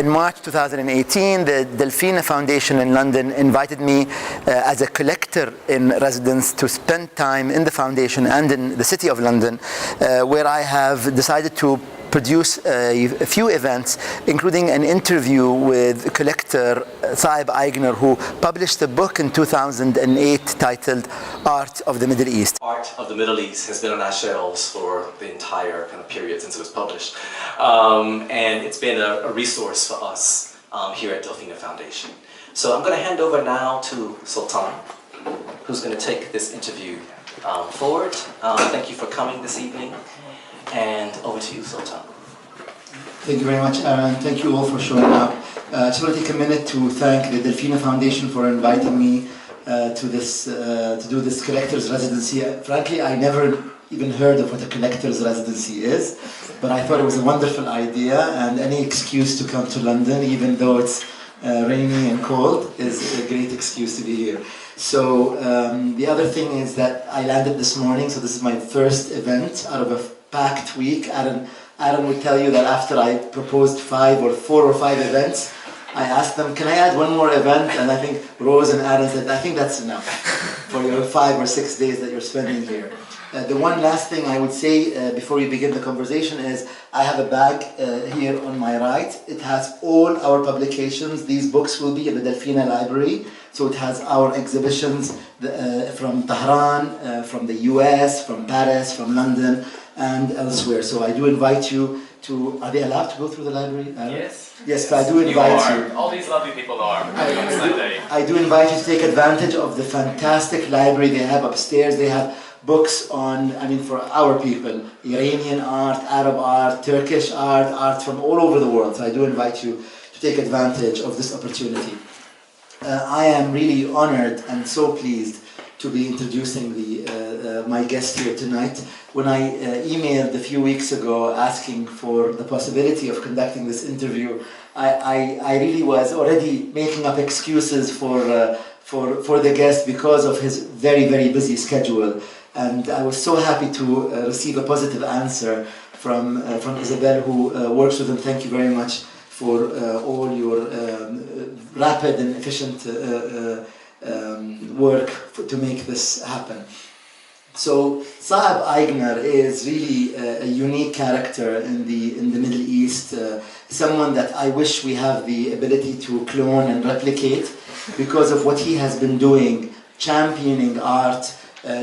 In March 2018, the Delfina Foundation in London invited me as a collector in residence to spend time in the foundation and in the City of London, where I have decided to produce a few events, including an interview with collector Saeb Eigner, who published a book in 2008 titled Art of the Middle East. Art of the Middle East has been on our shelves for the entire kind of period since it was published. And it's been a resource for us here at Delfina Foundation. So I'm going to hand over now to Sultan, who's going to take this interview forward. Thank you for coming this evening. And over to you, Sultan. Thank you very much, Aaron. Thank you all for showing up. I just want to take a minute to thank the Delfina Foundation for inviting me to do this collector's residency. Frankly, I never even heard of what a collector's residency is, but I thought it was a wonderful idea, and any excuse to come to London, even though it's rainy and cold, is a great excuse to be here. So the other thing is that I landed this morning, so this is my first event out of a packed week. Aaron will tell you that after I proposed 4 or 5 events, I asked them, can I add one more event? And I think Rose and Aaron said, I think that's enough for your 5 or 6 days that you're spending here. The one last thing I would say before we begin the conversation is I have a bag here on my right. It has all our publications. These books will be in the Delfina library. So it has our exhibitions from Tehran, from the US, from Paris, from London, and elsewhere. So I do invite you to, are they allowed to go through the library? Yes. Yes, so I do invite you. All these lovely people are. I do invite you to take advantage of the fantastic library they have upstairs. They have books on, for our people, Iranian art, Arab art, Turkish art, art from all over the world. So I do invite you to take advantage of this opportunity. I am really honored and so pleased to be introducing my guest here tonight. When I emailed a few weeks ago asking for the possibility of conducting this interview, I really was already making up excuses for the guest because of his very, very busy schedule. And I was so happy to receive a positive answer from Isabel, who works with him. Thank you very much for all your rapid and efficient work to make this happen. So Saeb Eigner is really a unique character in the Middle East, someone that I wish we have the ability to clone and replicate because of what he has been doing, championing art,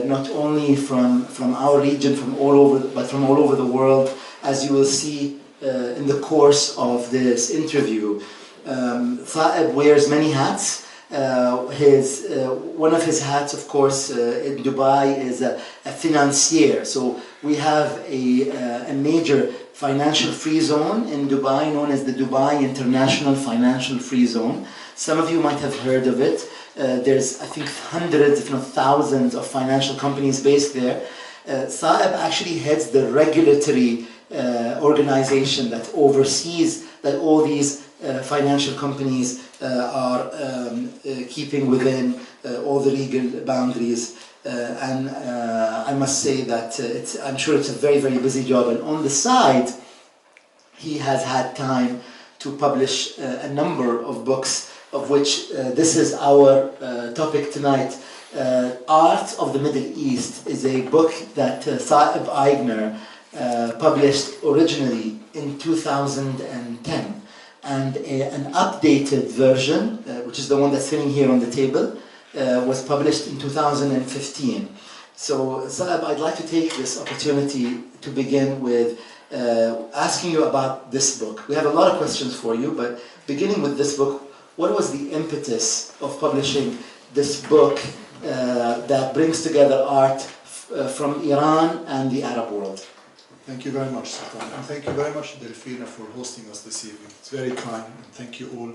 not only from our region, but from all over the world, as you will see in the course of this interview. Saeb wears many hats. One of his hats, of course, in Dubai is a financier. So we have a major financial free zone in Dubai known as the Dubai International Financial Free Zone. Some of you might have heard of it. There's, I think, hundreds, if not thousands, of financial companies based there. Saeb actually heads the regulatory organization that oversees that all these financial companies are keeping within all the legal boundaries. And I must say that I'm sure it's a very, very busy job. And on the side, he has had time to publish a number of books, of which this is our topic tonight. Art of the Middle East is a book that Saeb Eigner published originally in 2010, and an updated version, which is the one that's sitting here on the table, was published in 2015. So Saeb, I'd like to take this opportunity to begin with asking you about this book. We have a lot of questions for you, but beginning with this book, what was the impetus of publishing this book that brings together art from Iran and the Arab world? Thank you very much, Sultan, and thank you very much, Delfina, for hosting us this evening. It's very kind, and thank you all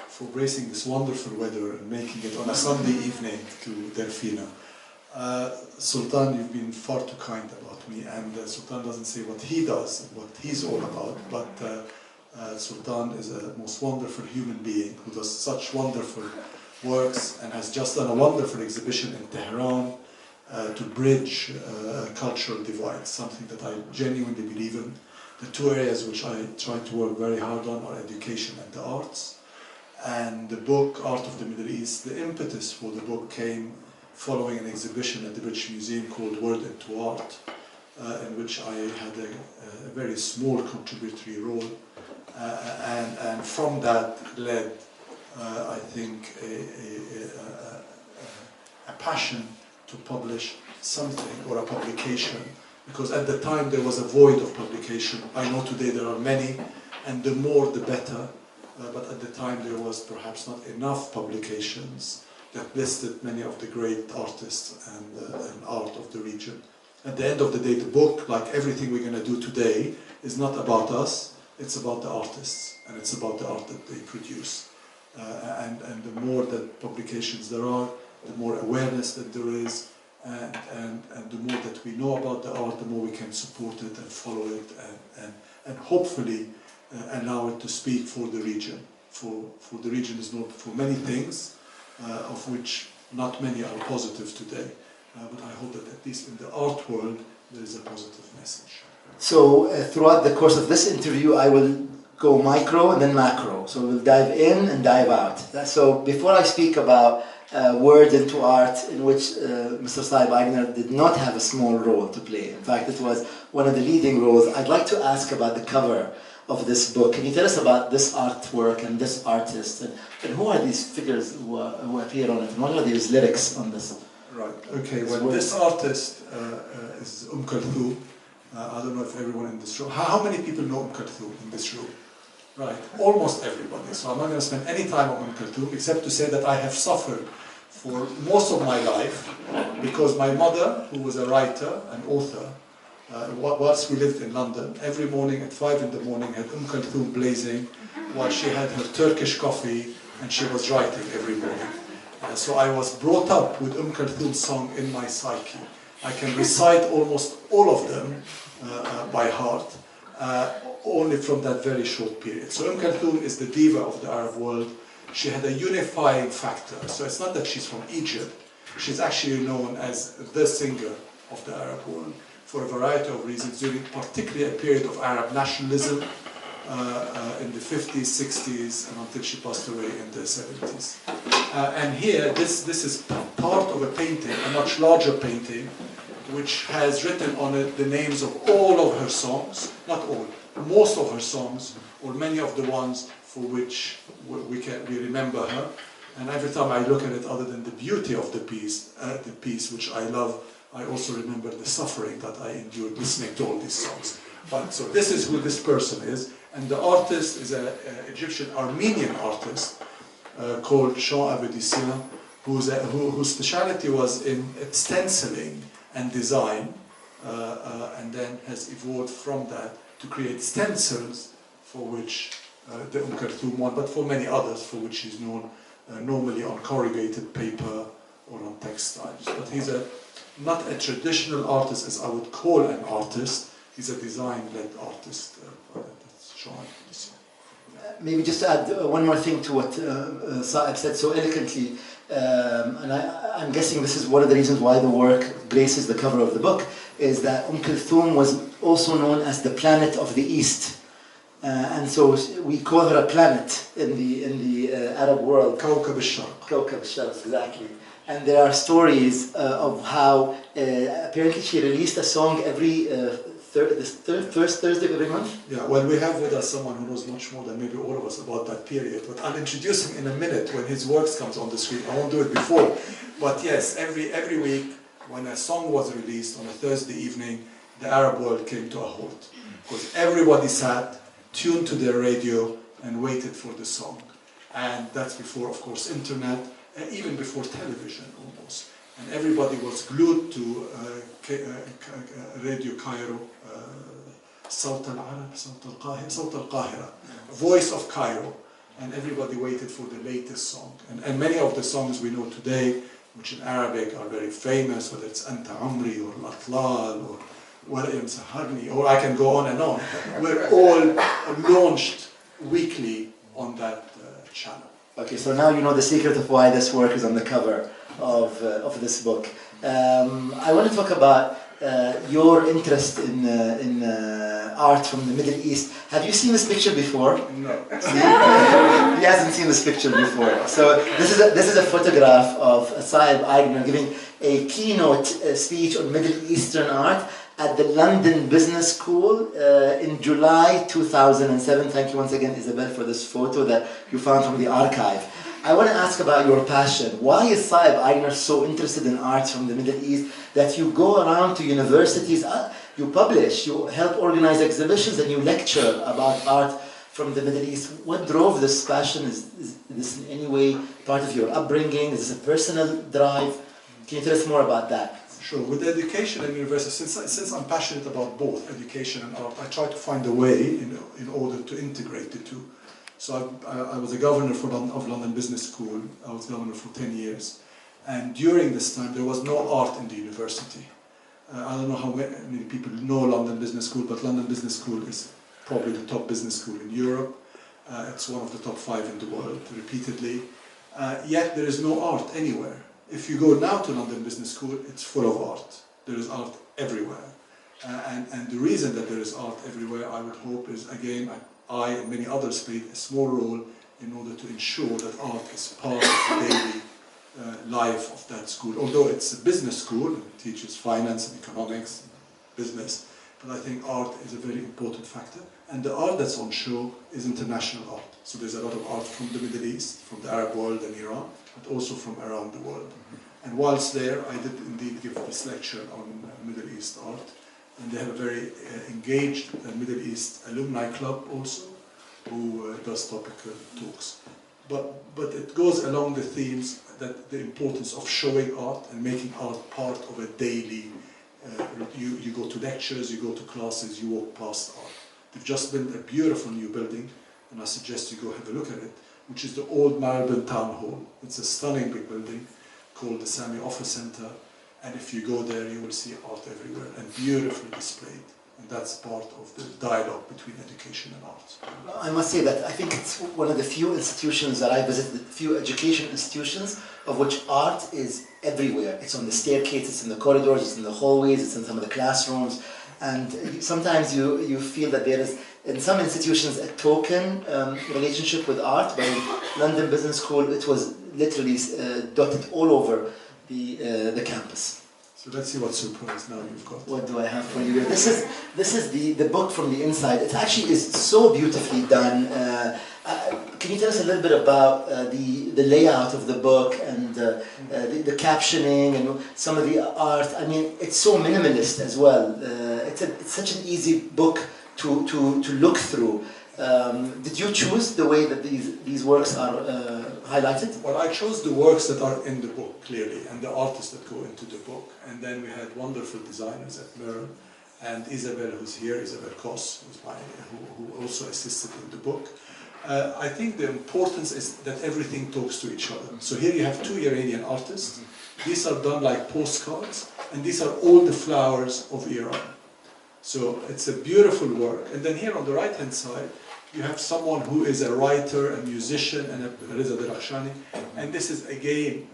for bracing this wonderful weather and making it on a Sunday evening to Delfina. Sultan, you've been far too kind about me, and Sultan doesn't say what he does, what he's all about, but Sultan is a most wonderful human being who does such wonderful works and has just done a wonderful exhibition in Tehran to bridge cultural divides, something that I genuinely believe in. The two areas which I try to work very hard on are education and the arts. And the book, Art of the Middle East, the impetus for the book came following an exhibition at the British Museum called Word into Art, in which I had a very small contributory role. And from that led, I think, a passion to publish something or a publication, because at the time there was a void of publication. I know today there are many, and the more the better, but at the time there was perhaps not enough publications that listed many of the great artists and art of the region. At the end of the day, the book, like everything we're going to do today, is not about us, it's about the artists, and it's about the art that they produce. And the more that publications there are, the more awareness that there is, and the more that we know about the art, the more we can support it and follow it, and hopefully allow it to speak for the region. For the region is known for many things, of which not many are positive today. But I hope that at least in the art world, there is a positive message. So throughout the course of this interview, I will go micro and then macro. So we'll dive in and dive out. So before I speak about Word into Art, in which Mr. Saeb Eigner did not have a small role to play. In fact, it was one of the leading roles. I'd like to ask about the cover of this book. Can you tell us about this artwork and this artist? And who are these figures who appear on it? And what are these lyrics on this? Right, okay, well, this artist is Kulthum. I don't know if everyone in this room, how many people know Kulthum in this room? Right, almost everybody. So I'm not going to spend any time on Kulthum except to say that I have suffered for most of my life because my mother, who was a writer and author, whilst we lived in London, every morning at 5 in the morning had Kulthum blazing while she had her Turkish coffee and she was writing every morning. So I was brought up with Kulthum's song in my psyche. I can recite almost all of them by heart, only from that very short period. So Kulthum is the diva of the Arab world. She had a unifying factor. So it's not that she's from Egypt. She's actually known as the singer of the Arab world for a variety of reasons, during particularly a period of Arab nationalism in the 50s, 60s, and until she passed away in the 70s. And here, this is part of a painting, a much larger painting, which has written on it the names of all of her songs, not all, most of her songs, or many of the ones for which we remember her. And every time I look at it, other than the beauty of the piece, which I love, I also remember the suffering that I endured listening to all these songs. But so this is who this person is, and the artist is an Egyptian Armenian artist called Jean Avedisian, whose speciality was in stenciling and design, and then has evolved from that to create stencils, for which the Kulthum one, but for many others for which he's known, normally on corrugated paper or on textiles. But he's not a traditional artist as I would call an artist. He's a design-led artist. That's Jean Avedisian. Maybe just to add one more thing to what Saeb said so eloquently, and I'm guessing this is one of the reasons why the work graces the cover of the book, is that Kulthum was also known as the planet of the East. And so we call her a planet in the Arab world. Kawkab al-Sharq. Kawkab al-Sharq, exactly. And there are stories of how apparently she released a song every first Thursday of every month? Yeah, well, we have with us someone who knows much more than maybe all of us about that period, but I'll introduce him in a minute when his works comes on the screen. I won't do it before. But yes, every week when a song was released on a Thursday evening, the Arab world came to a halt. Because everybody sat, tuned to their radio, and waited for the song. And that's before, of course, internet, even before television almost. And everybody was glued to Radio Cairo, Sawt al-Arab, Sawt al-Qahira, Voice of Cairo. And everybody waited for the latest song. And many of the songs we know today, which in Arabic are very famous, whether it's Anta Amri or Al-Atlal or Walayam Saharni, or I can go on and on, were all launched weekly on that channel. Okay, so now you know the secret of why this work is on the cover of this book. I want to talk about your interest in art from the Middle East. Have you seen this picture before? No. He hasn't seen this picture before. So this is a photograph of Saeb Eigner giving a keynote speech on Middle Eastern art at the London Business School in July 2007. Thank you once again, Isabel, for this photo that you found from the archive. I want to ask about your passion. Why is Saeb Eigner so interested in art from the Middle East that you go around to universities, you publish, you help organize exhibitions, and you lecture about art from the Middle East? What drove this passion? Is this in any way part of your upbringing? Is this a personal drive? Can you tell us more about that? Sure. With education and university, since I'm passionate about both education and art, I try to find a way in order to integrate the two. So I was a governor of London Business School. I was governor for 10 years. And during this time, there was no art in the university. I don't know how many people know London Business School, but London Business School is probably the top business school in Europe. It's one of the top 5 in the world, repeatedly. Yet there is no art anywhere. If you go now to London Business School, it's full of art. There is art everywhere. And the reason that there is art everywhere, I would hope, is, again, I and many others played a small role in order to ensure that art is part of the daily life of that school. Although it's a business school, it teaches finance and economics, business, but I think art is a very important factor. And the art that's on show is international art. So there's a lot of art from the Middle East, from the Arab world and Iran, but also from around the world. And whilst there, I did indeed give this lecture on Middle East art. And they have a very engaged Middle East alumni club also, who does topical talks. But it goes along the themes that the importance of showing art and making art part of a daily, you go to lectures, you go to classes, you walk past art. They've just built a beautiful new building, and I suggest you go have a look at it, which is the old Marylebone Town Hall. It's a stunning big building called the Sami Office Center. And if you go there, you will see art everywhere and beautifully displayed. And that's part of the dialogue between education and art. I must say that I think it's one of the few institutions that I visited, few education institutions of which art is everywhere. It's on the staircase, it's in the corridors, it's in the hallways, it's in some of the classrooms. And sometimes you feel that there is, in some institutions, a token relationship with art. But in London Business School, it was literally dotted all over the campus. So let's see what surprise now you've got. What do I have for you? This is the book from the inside. It actually is so beautifully done. Can you tell us a little bit about the layout of the book and the captioning and some of the art? I mean, it's so minimalist as well. It's such an easy book to look through. Did you choose the way that these works are highlighted? Well, I chose the works that are in the book, clearly, and the artists that go into the book. And then we had wonderful designers at Mirror, and Isabel, who's here, Isabel Koss, who also assisted in the book. I think the importance is that everything talks to each other. So here you have 2 Iranian artists. These are done like postcards, and these are all the flowers of Iran. So it's a beautiful work. And then here on the right-hand side, you have someone who is a writer, a musician, and a Reza Derakhshani. And this is, again,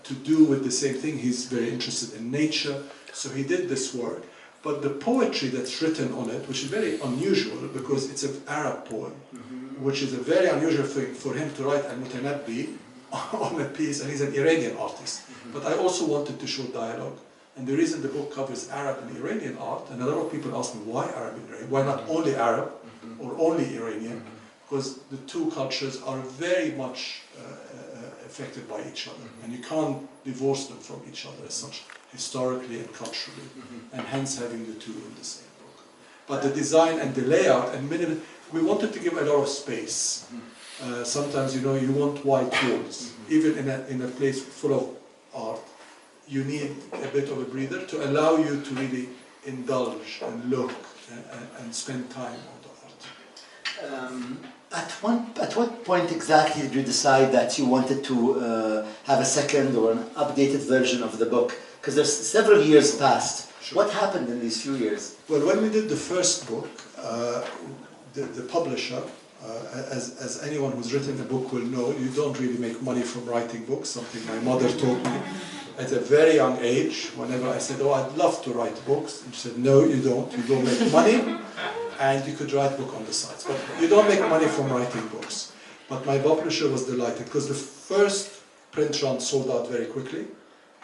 to do with the same thing. He's very interested in nature, so he did this work. But the poetry that's written on it, which is very unusual, because it's an Arab poem, which is a very unusual thing for him to write Al-Mutanabbi on a piece, and he's an Iranian artist. But I also wanted to show dialogue. And the reason the book covers Arab and Iranian art, and a lot of people ask me, why Arab and Iranian? Why not only Arab or only Iranian? Because the two cultures are very much affected by each other, and you can't divorce them from each other as such, historically and culturally, and hence having the two in the same book. But the design and the layout and we wanted to give a lot of space. Sometimes, you want white walls, even in a place full of art. You need a bit of a breather to allow you to really indulge and look and spend time on the art. At what point exactly did you decide that you wanted to have a second or an updated version of the book? Because there's several years passed. Sure. What happened in these few years? Well, when we did the first book, the publisher, as anyone who's written a book will know, you don't really make money from writing books, something my mother taught me. at a very young age, whenever I said, oh, I'd love to write books, and she said, no, you don't make money, and you could write book on the sides, but you don't make money from writing books. But my publisher was delighted, because the first print run sold out very quickly.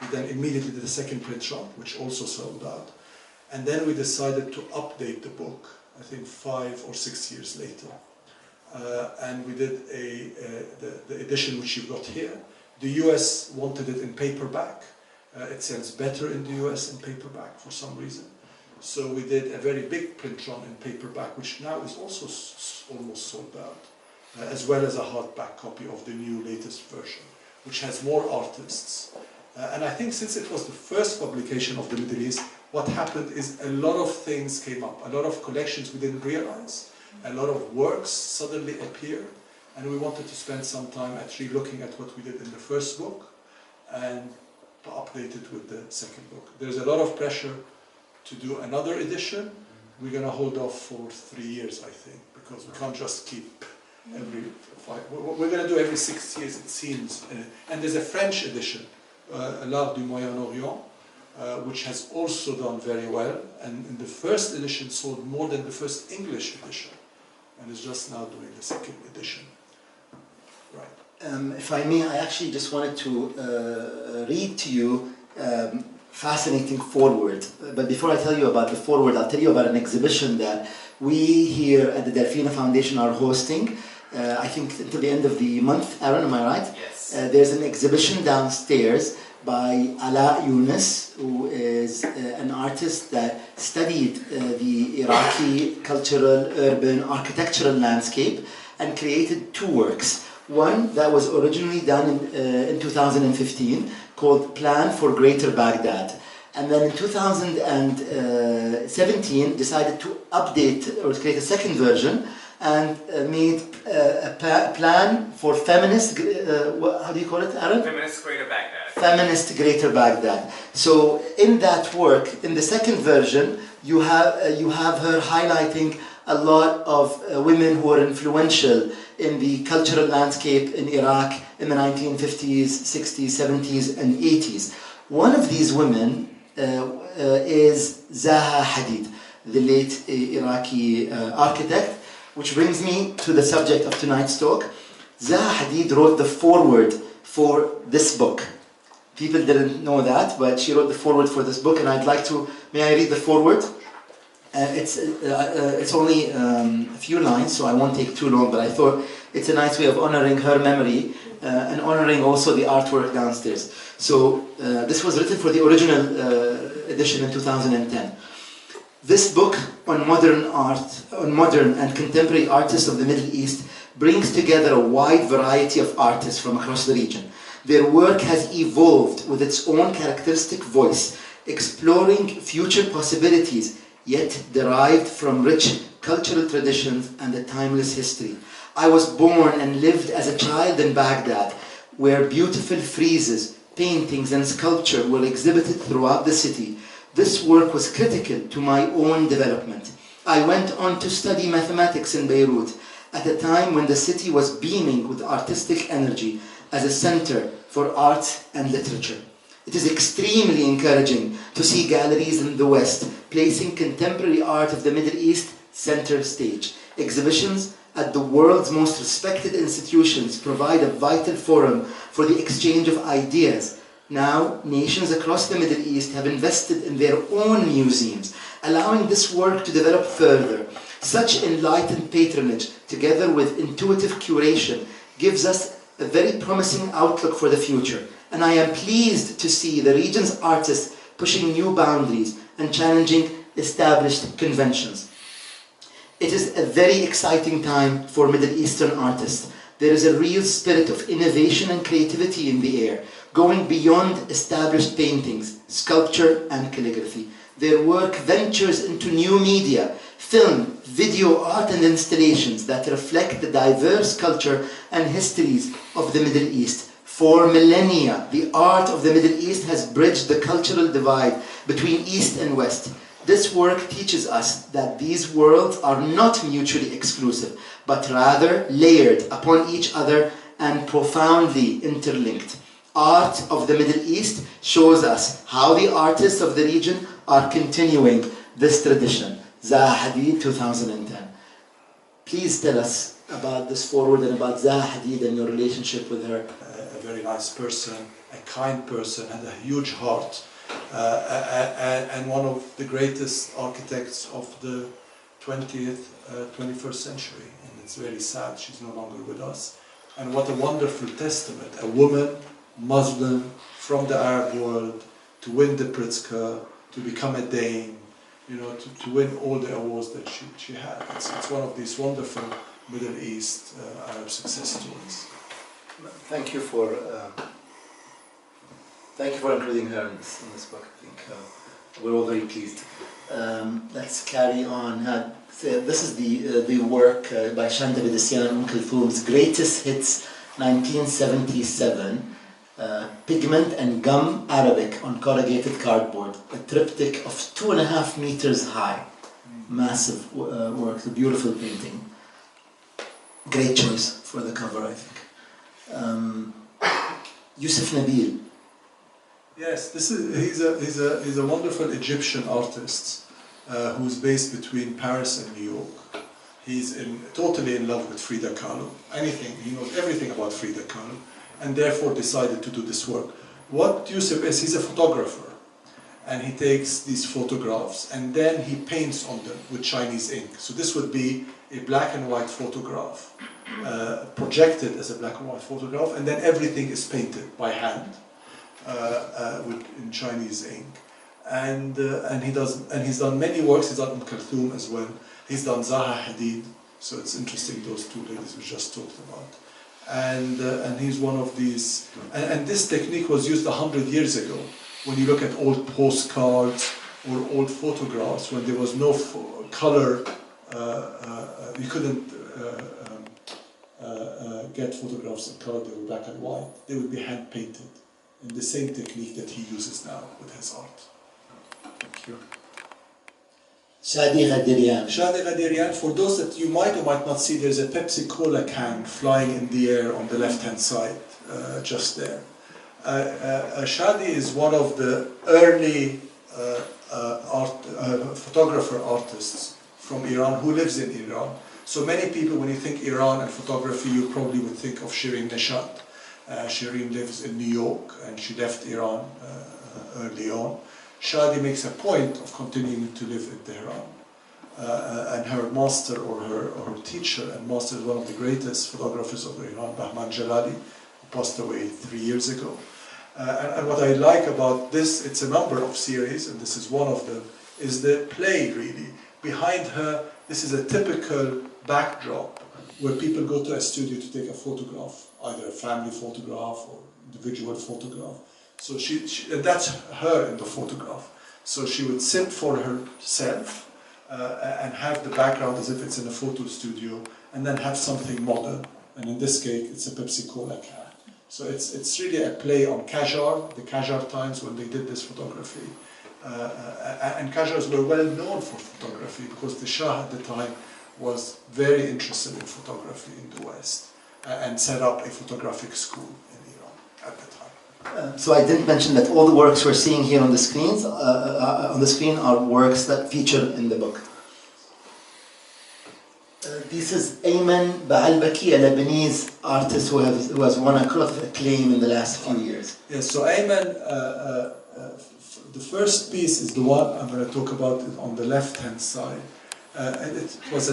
We then immediately did the second print run, which also sold out. And then we decided to update the book, I think 5 or 6 years later. And we did the edition which you've got here. The US wanted it in paperback. It sells better in the US in paperback for some reason. So we did a very big print run in paperback, which now is also almost sold out, as well as a hardback copy of the new latest version, which has more artists. And I think since it was the first publication of the Middle East, what happened is a lot of things came up, a lot of collections we didn't realize, a lot of works suddenly appeared, and we wanted to spend some time actually looking at what we did in the first book and to update it with the second book. There's a lot of pressure to do another edition. We're going to hold off for 3 years, I think, because we can't just keep every 5. We're going to do every 6 years, it seems. And there's a French edition, L'Art du Moyen-Orient, which has also done very well, and in the first edition sold more than the first English edition, and is just now doing the second edition. Right. If I may, I actually just wanted to read to you fascinating foreword. But before I tell you about the foreword, I'll tell you about an exhibition that we here at the Delfina Foundation are hosting. I think until the end of the month. Aaron, am I right? Yes. There's an exhibition downstairs by Ala Yunus, who is an artist that studied the Iraqi cultural, urban, architectural landscape and created 2 works. One that was originally done in 2015 called Plan for Greater Baghdad. And then in 2017 decided to update or create a second version and made a plan for feminist, how do you call it, Aaron? Feminist Greater Baghdad. Feminist Greater Baghdad. So in that work, in the second version, you have her highlighting a lot of women who were influential in the cultural landscape in Iraq in the 1950s, 60s, 70s, and 80s. One of these women is Zaha Hadid, the late Iraqi architect, which brings me to the subject of tonight's talk. Zaha Hadid wrote the foreword for this book. People didn't know that, but she wrote the foreword for this book, and I'd like to, may I read the foreword? It's only a few lines, so I won't take too long, but I thought it's a nice way of honoring her memory and honoring also the artwork downstairs. So this was written for the original edition in 2010. This book on modern art, on modern and contemporary artists of the Middle East brings together a wide variety of artists from across the region. Their work has evolved with its own characteristic voice, exploring future possibilities, yet derived from rich cultural traditions and a timeless history. I was born and lived as a child in Baghdad, where beautiful friezes, paintings and sculpture were exhibited throughout the city. This work was critical to my own development. I went on to study mathematics in Beirut at a time when the city was beaming with artistic energy as a center for art and literature. It is extremely encouraging to see galleries in the West placing contemporary art of the Middle East center stage. Exhibitions at the world's most respected institutions provide a vital forum for the exchange of ideas. Now, nations across the Middle East have invested in their own museums, allowing this work to develop further. Such enlightened patronage, together with intuitive curation, gives us a very promising outlook for the future. And I am pleased to see the region's artists pushing new boundaries and challenging established conventions. It is a very exciting time for Middle Eastern artists. There is a real spirit of innovation and creativity in the air, going beyond established paintings, sculpture and calligraphy. Their work ventures into new media, film, video, art and installations that reflect the diverse culture and histories of the Middle East. For millennia, the art of the Middle East has bridged the cultural divide between East and West. This work teaches us that these worlds are not mutually exclusive, but rather layered upon each other and profoundly interlinked. art of the Middle East shows us how the artists of the region are continuing this tradition. Zaha Hadid, 2010. Please tell us about this forward and about Zaha Hadid and your relationship with her. A very nice person, a kind person, and a huge heart, and one of the greatest architects of the 21st century. And it's very sad she's no longer with us. And what a wonderful testament, a woman, Muslim, from the Arab world, to win the Pritzker, to become a Dane, you know, to win all the awards that she had. It's one of these wonderful Middle East Arab success stories. Thank you for including her in this book. I think we're all very pleased. Let's carry on. So this is the work by Shanda Bidasyan Kulthum's Greatest Hits 1977. Pigment and Gum Arabic on corrugated cardboard. A triptych of 2.5 meters high. Massive work, a beautiful painting. Great choice for the cover, I think. Yusuf Nabil. Yes, he's a wonderful Egyptian artist who's based between Paris and New York. He's totally in love with Frida Kahlo. He knows everything about Frida Kahlo, and therefore decided to do this work. What Yusuf is, he's a photographer, and he takes these photographs and then he paints on them with Chinese ink. So this would be a black and white photograph, projected as a black and white photograph, and then everything is painted by hand in Chinese ink. And he's done many works. He's done Kulthum as well. He's done Zaha Hadid. So it's interesting, those two ladies we just talked about. And he's one of these. And this technique was used 100 years ago. When you look at old postcards or old photographs, when there was no color, you couldn't get photographs in color. They were black and white. They would be hand painted in the same technique that he uses now with his art. Thank you. Shadi Ghadirian. Shadi Ghadirian, for those that you might or might not see, there's a Pepsi Cola can flying in the air on the left-hand side, just there. Shadi is one of the early photographer artists from Iran who lives in Iran. So many people, when you think Iran and photography, you probably would think of Shirin Neshat. Shirin lives in New York and she left Iran early on. Shadi makes a point of continuing to live in Tehran. And her master or her teacher and master is one of the greatest photographers of Iran, Bahman Jalali, who passed away 3 years ago. And what I like about this, it's a number of series, and this is one of them, is the play really. Behind her, this is a typical backdrop where people go to a studio to take a photograph, either a family photograph or individual photograph. So and that's her in the photograph. So she would sit for herself and have the background as if it's in a photo studio, and then have something modern. And in this case, it's a Pepsi Cola can. So it's really a play on Qajar, the Qajar times when they did this photography. And Qajars were well known for photography because the Shah at the time was very interested in photography in the West and set up a photographic school in Iran at the time. So I didn't mention that all the works we're seeing here on the screen are works that feature in the book. This is Ayman Ba'albaki, a Lebanese artist who has won a lot of acclaim in the last few years. Yes, so Ayman, the first piece is the one I'm going to talk about on the left-hand side. And it was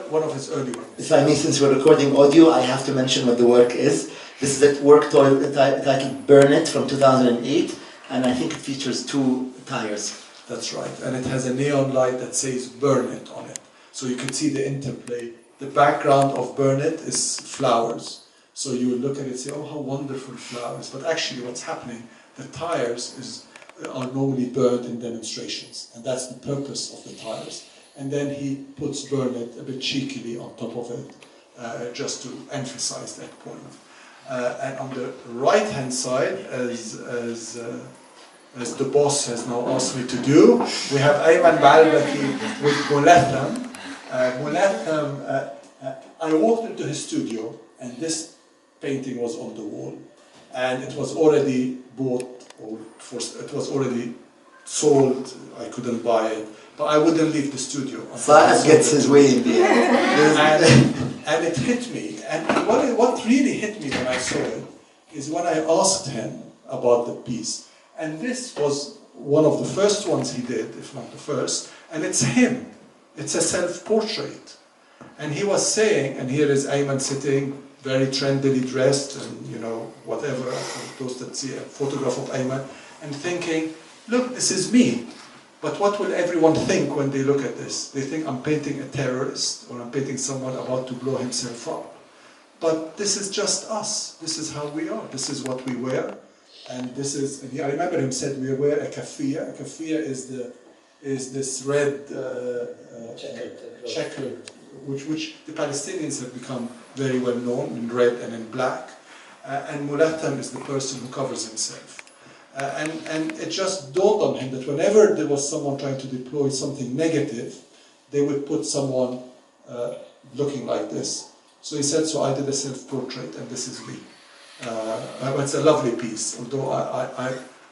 one of his early works. If I may, since we're recording audio, I have to mention what the work is. This is a work titled Burn It from 2008, and I think it features 2 tires. That's right, and it has a neon light that says Burn It on it. So you can see the interplay. The background of Burn It is flowers. So you will look at it and say, oh, how wonderful flowers. But actually what's happening, the tires are normally burned in demonstrations, and that's the purpose of the tires. And then he puts Burn It a bit cheekily on top of it, just to emphasize that point. And on the right-hand side, as the boss has now asked me to do, we have Ayman Ba'albaki with Mulatham. I walked into his studio, and this painting was on the wall. and it was already bought, it was already sold. I couldn't buy it, but I wouldn't leave the studio. Saeb gets his way in the end. And it hit me. And what really hit me when I saw it is when I asked him about the piece. And this was one of the first ones he did, if not the first, and it's him. It's a self-portrait. And he was saying, and here is Ayman sitting, very trendily dressed, and you know, whatever, those that see a photograph of Ayman, and thinking, look, this is me. But what will everyone think when they look at this? They think I'm painting a terrorist, or I'm painting someone about to blow himself up. But this is just us. This is how we are. This is what we wear. And this is, and I remember him said, we wear a kafia. A kafia is this red checkered, which the Palestinians have become very well known in red and in black. And mulatham is the person who covers himself. And it just dawned on him that whenever there was someone trying to deploy something negative, they would put someone looking like this. So he said, so I did a self-portrait, and this is me. It's a lovely piece, although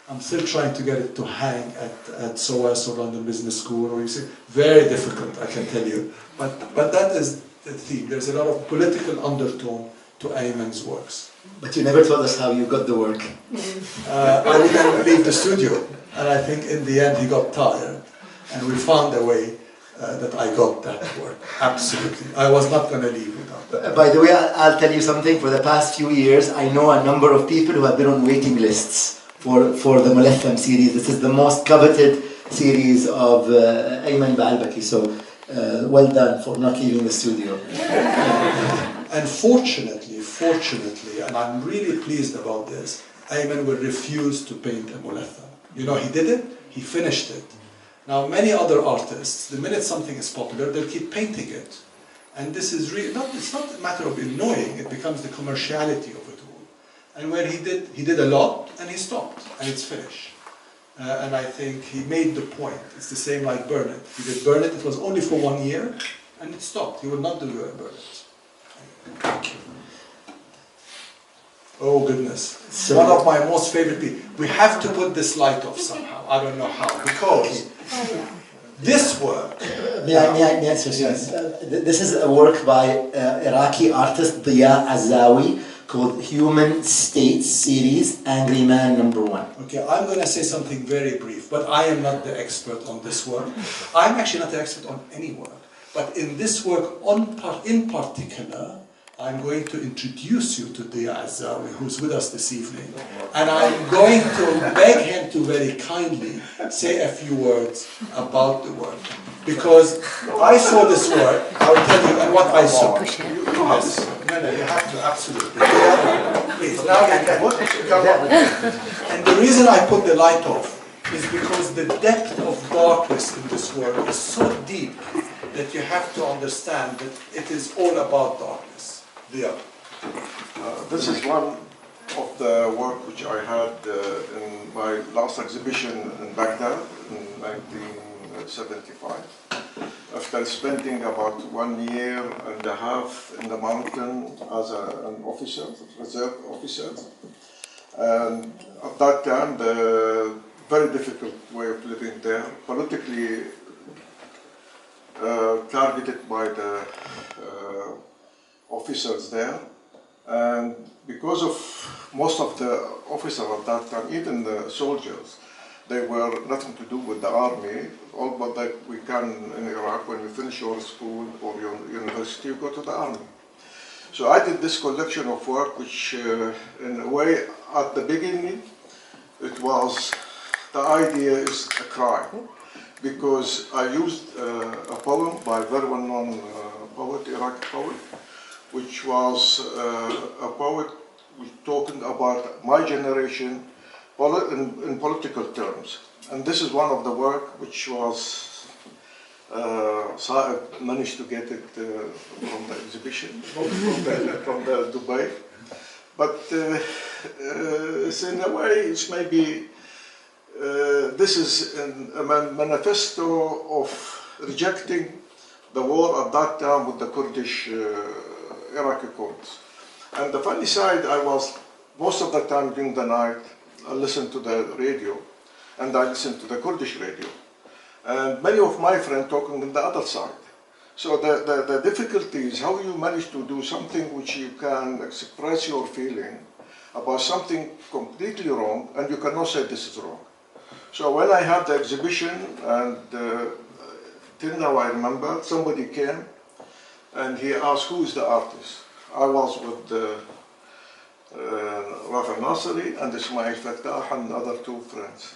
I'm still trying to get it to hang at SOAS or London Business School, or you see, very difficult, I can tell you. But that is the theme. There's a lot of political undertone to Ayman's works. But you never told us how you got the work. I wouldn't leave the studio, and I think in the end he got tired, and we found a way that I got that work. Absolutely. I was not going to leave without that. By the way, I'll tell you something. For the past few years, I know a number of people who have been on waiting lists for the Mulatham series. This is the most coveted series of Ayman Baalbaki. So well done for not leaving the studio. And fortunately, and I'm really pleased about this, Ayman will refuse to paint a Mulatham. You know, he did it, he finished it. Now, many other artists, the minute something is popular, they'll keep painting it. And this is really, it's not a matter of annoying, it becomes the commerciality of it all. And where he did a lot, and he stopped, and it's finished. And I think he made the point. It's the same like Burn It. He did Burn It, it was only for 1 year, and it stopped. He would not do Burn It. Thank you. Oh goodness. So one of my most favorite people. We have to put this light off somehow. I don't know how. Because this work... Yes. This is a work by Iraqi artist Diya Azawi called Human States Series, Angry Man #1. Okay, I'm going to say something very brief, but I am not the expert on this work. I'm actually not the expert on any work. But in this work in particular, I'm going to introduce you to Diya Azawi, who's with us this evening. And I'm going to beg him to very kindly say a few words about the work. Because I saw this work, I'll tell you, and what I saw. Yes. No, you have to, absolutely. Please, now you can. Come on. And the reason I put the light off is because the depth of darkness in this work is so deep that you have to understand that it is all about darkness. Yeah. This is one of the work which I had in my last exhibition in Baghdad in 1975. After spending about 1 year and a half in the mountain as an officer, reserve officer, and at that time the very difficult way of living there, politically targeted by the officers there, and because of most of the officers at that time, even the soldiers, they were nothing to do with the army. All but that we can in Iraq, when you finish your school or your university, you go to the army. So I did this collection of work, which in a way, at the beginning, it was, the idea is a crime, because I used a poem by a very well-known poet, Iraqi poet, which was a poet talking about my generation in political terms. And this is one of the work which was, Saeb managed to get it from the exhibition, from the Dubai. But it's in a way, it's maybe, this is a manifesto of rejecting the war at that time with the Kurdish Iraqi Kurds. And the funny side, I was most of the time during the night, I listen to the radio, and I listen to the Kurdish radio. And many of my friends talking on the other side. So the difficulty is how you manage to do something which you can express your feeling about something completely wrong, and you cannot say this is wrong. So when I had the exhibition, and till now I remember, somebody came and he asked, who is the artist? I was with Rafa Nasri and Ismail Fattah and other two friends.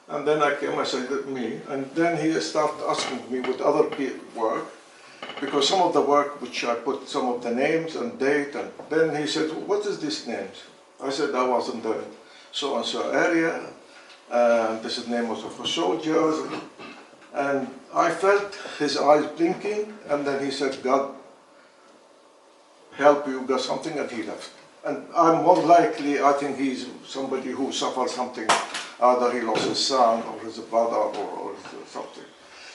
And then I came, I said, me. And then he started asking me with other work, because some of the work which I put some of the names and date, and then he said, what is these names? I said, I was in the so-and-so area, and this is the name of the soldiers. And I felt his eyes blinking, and then he said, God help you, got something, and he left. And I'm more likely, I think he's somebody who suffered something, either he lost his son or his brother or something.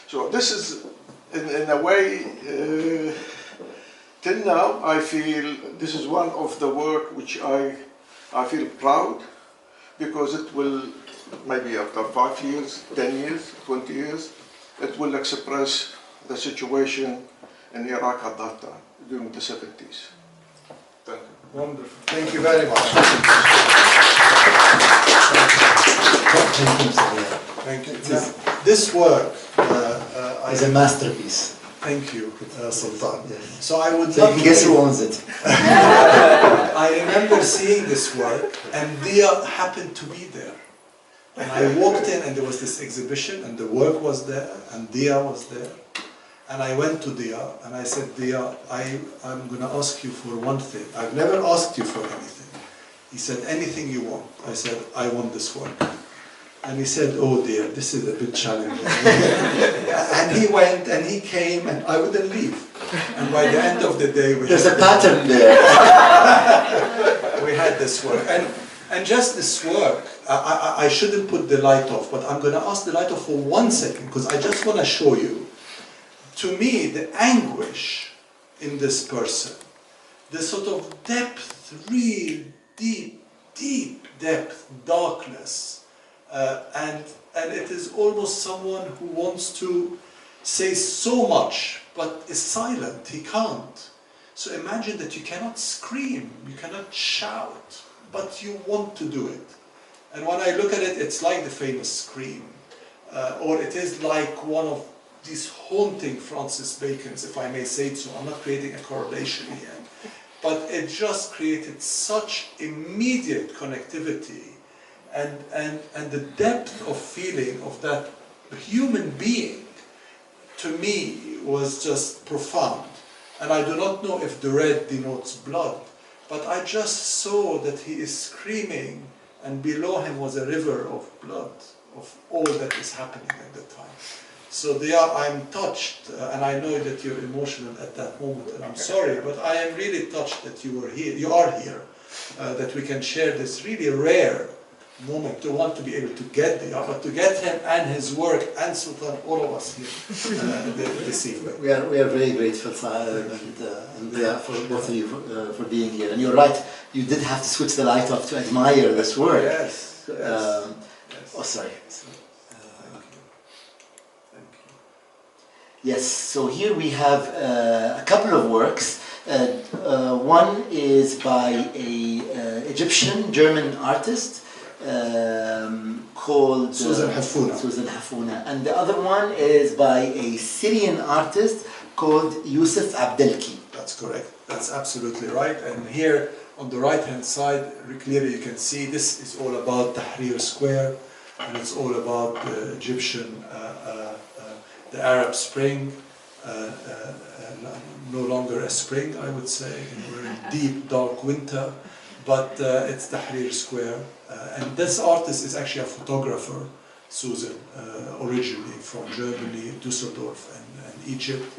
So this is, in a way, till now, I feel this is one of the work which I feel proud, because it will, maybe after 5 years, 10 years, 20 years, it will express the situation in Iraq at that time, during the 70s. Thank you. Wonderful. Thank you very much. Thank you. Now, this work It's a masterpiece. Thank you, Sultan. Yes. So I would So love you can to guess who owns it. I remember seeing this work, and Dia happened to be there. And I walked in, and there was this exhibition, and the work was there, and Dia was there. And I went to Dia, and I said, Dia, I'm going to ask you for one thing. I've never asked you for anything. He said, anything you want. I said, I want this work. And he said, oh dear, this is a bit challenging. And he went, and he came, and I wouldn't leave. And by the end of the day, There's a pattern there. we had this work. And just this work, I shouldn't put the light off, but I'm going to ask the light off for 1 second, because I just want to show you, to me, the anguish in this person, the sort of depth, real deep, deep depth, darkness, and it is almost someone who wants to say so much, but is silent. He can't. So imagine that you cannot scream, you cannot shout, but you want to do it. And when I look at it, it's like the famous Scream, or it is like one of these haunting Francis Bacon's, if I may say it so. I'm not creating a correlation here, but it just created such immediate connectivity, and the depth of feeling of that human being, to me, was just profound. And I do not know if the red denotes blood, but I just saw that he is screaming, and below him was a river of blood, of all that is happening at the time. So I'm touched, and I know that you're emotional at that moment, and I'm sorry, but I am really touched that you are here, that we can share this really rare moment, to want to be able to get there, but to get him and his work and Sultan, all of us here this evening. We are very grateful, Saeb, and for both of you for being here. And you're right, you did have to switch the light off to admire this work. Yes. Yes. Oh, sorry. Yes, so here we have a couple of works. One is by an Egyptian-German artist called Susan Hafuna. And the other one is by a Syrian artist called Yusuf Abdelki. That's correct. That's absolutely right. And here on the right-hand side, clearly you can see this is all about Tahrir Square, and it's all about the Egyptian, the Arab Spring, no longer a spring, I would say. We're in deep, dark winter, but it's Tahrir Square. And this artist is actually a photographer, Susan, originally from Germany, Düsseldorf and Egypt,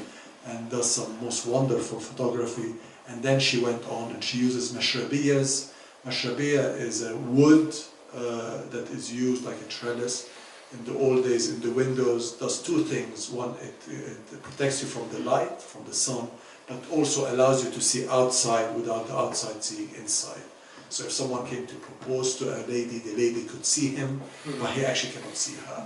and does some most wonderful photography. And then she went on and she uses mashrabiyas. Mashrabiyya is a wood that is used like a trellis in the old days in the windows. Does two things. One, it protects you from the light, from the sun, but also allows you to see outside without the outside seeing inside. So if someone came to propose to a lady, the lady could see him, but he actually cannot see her.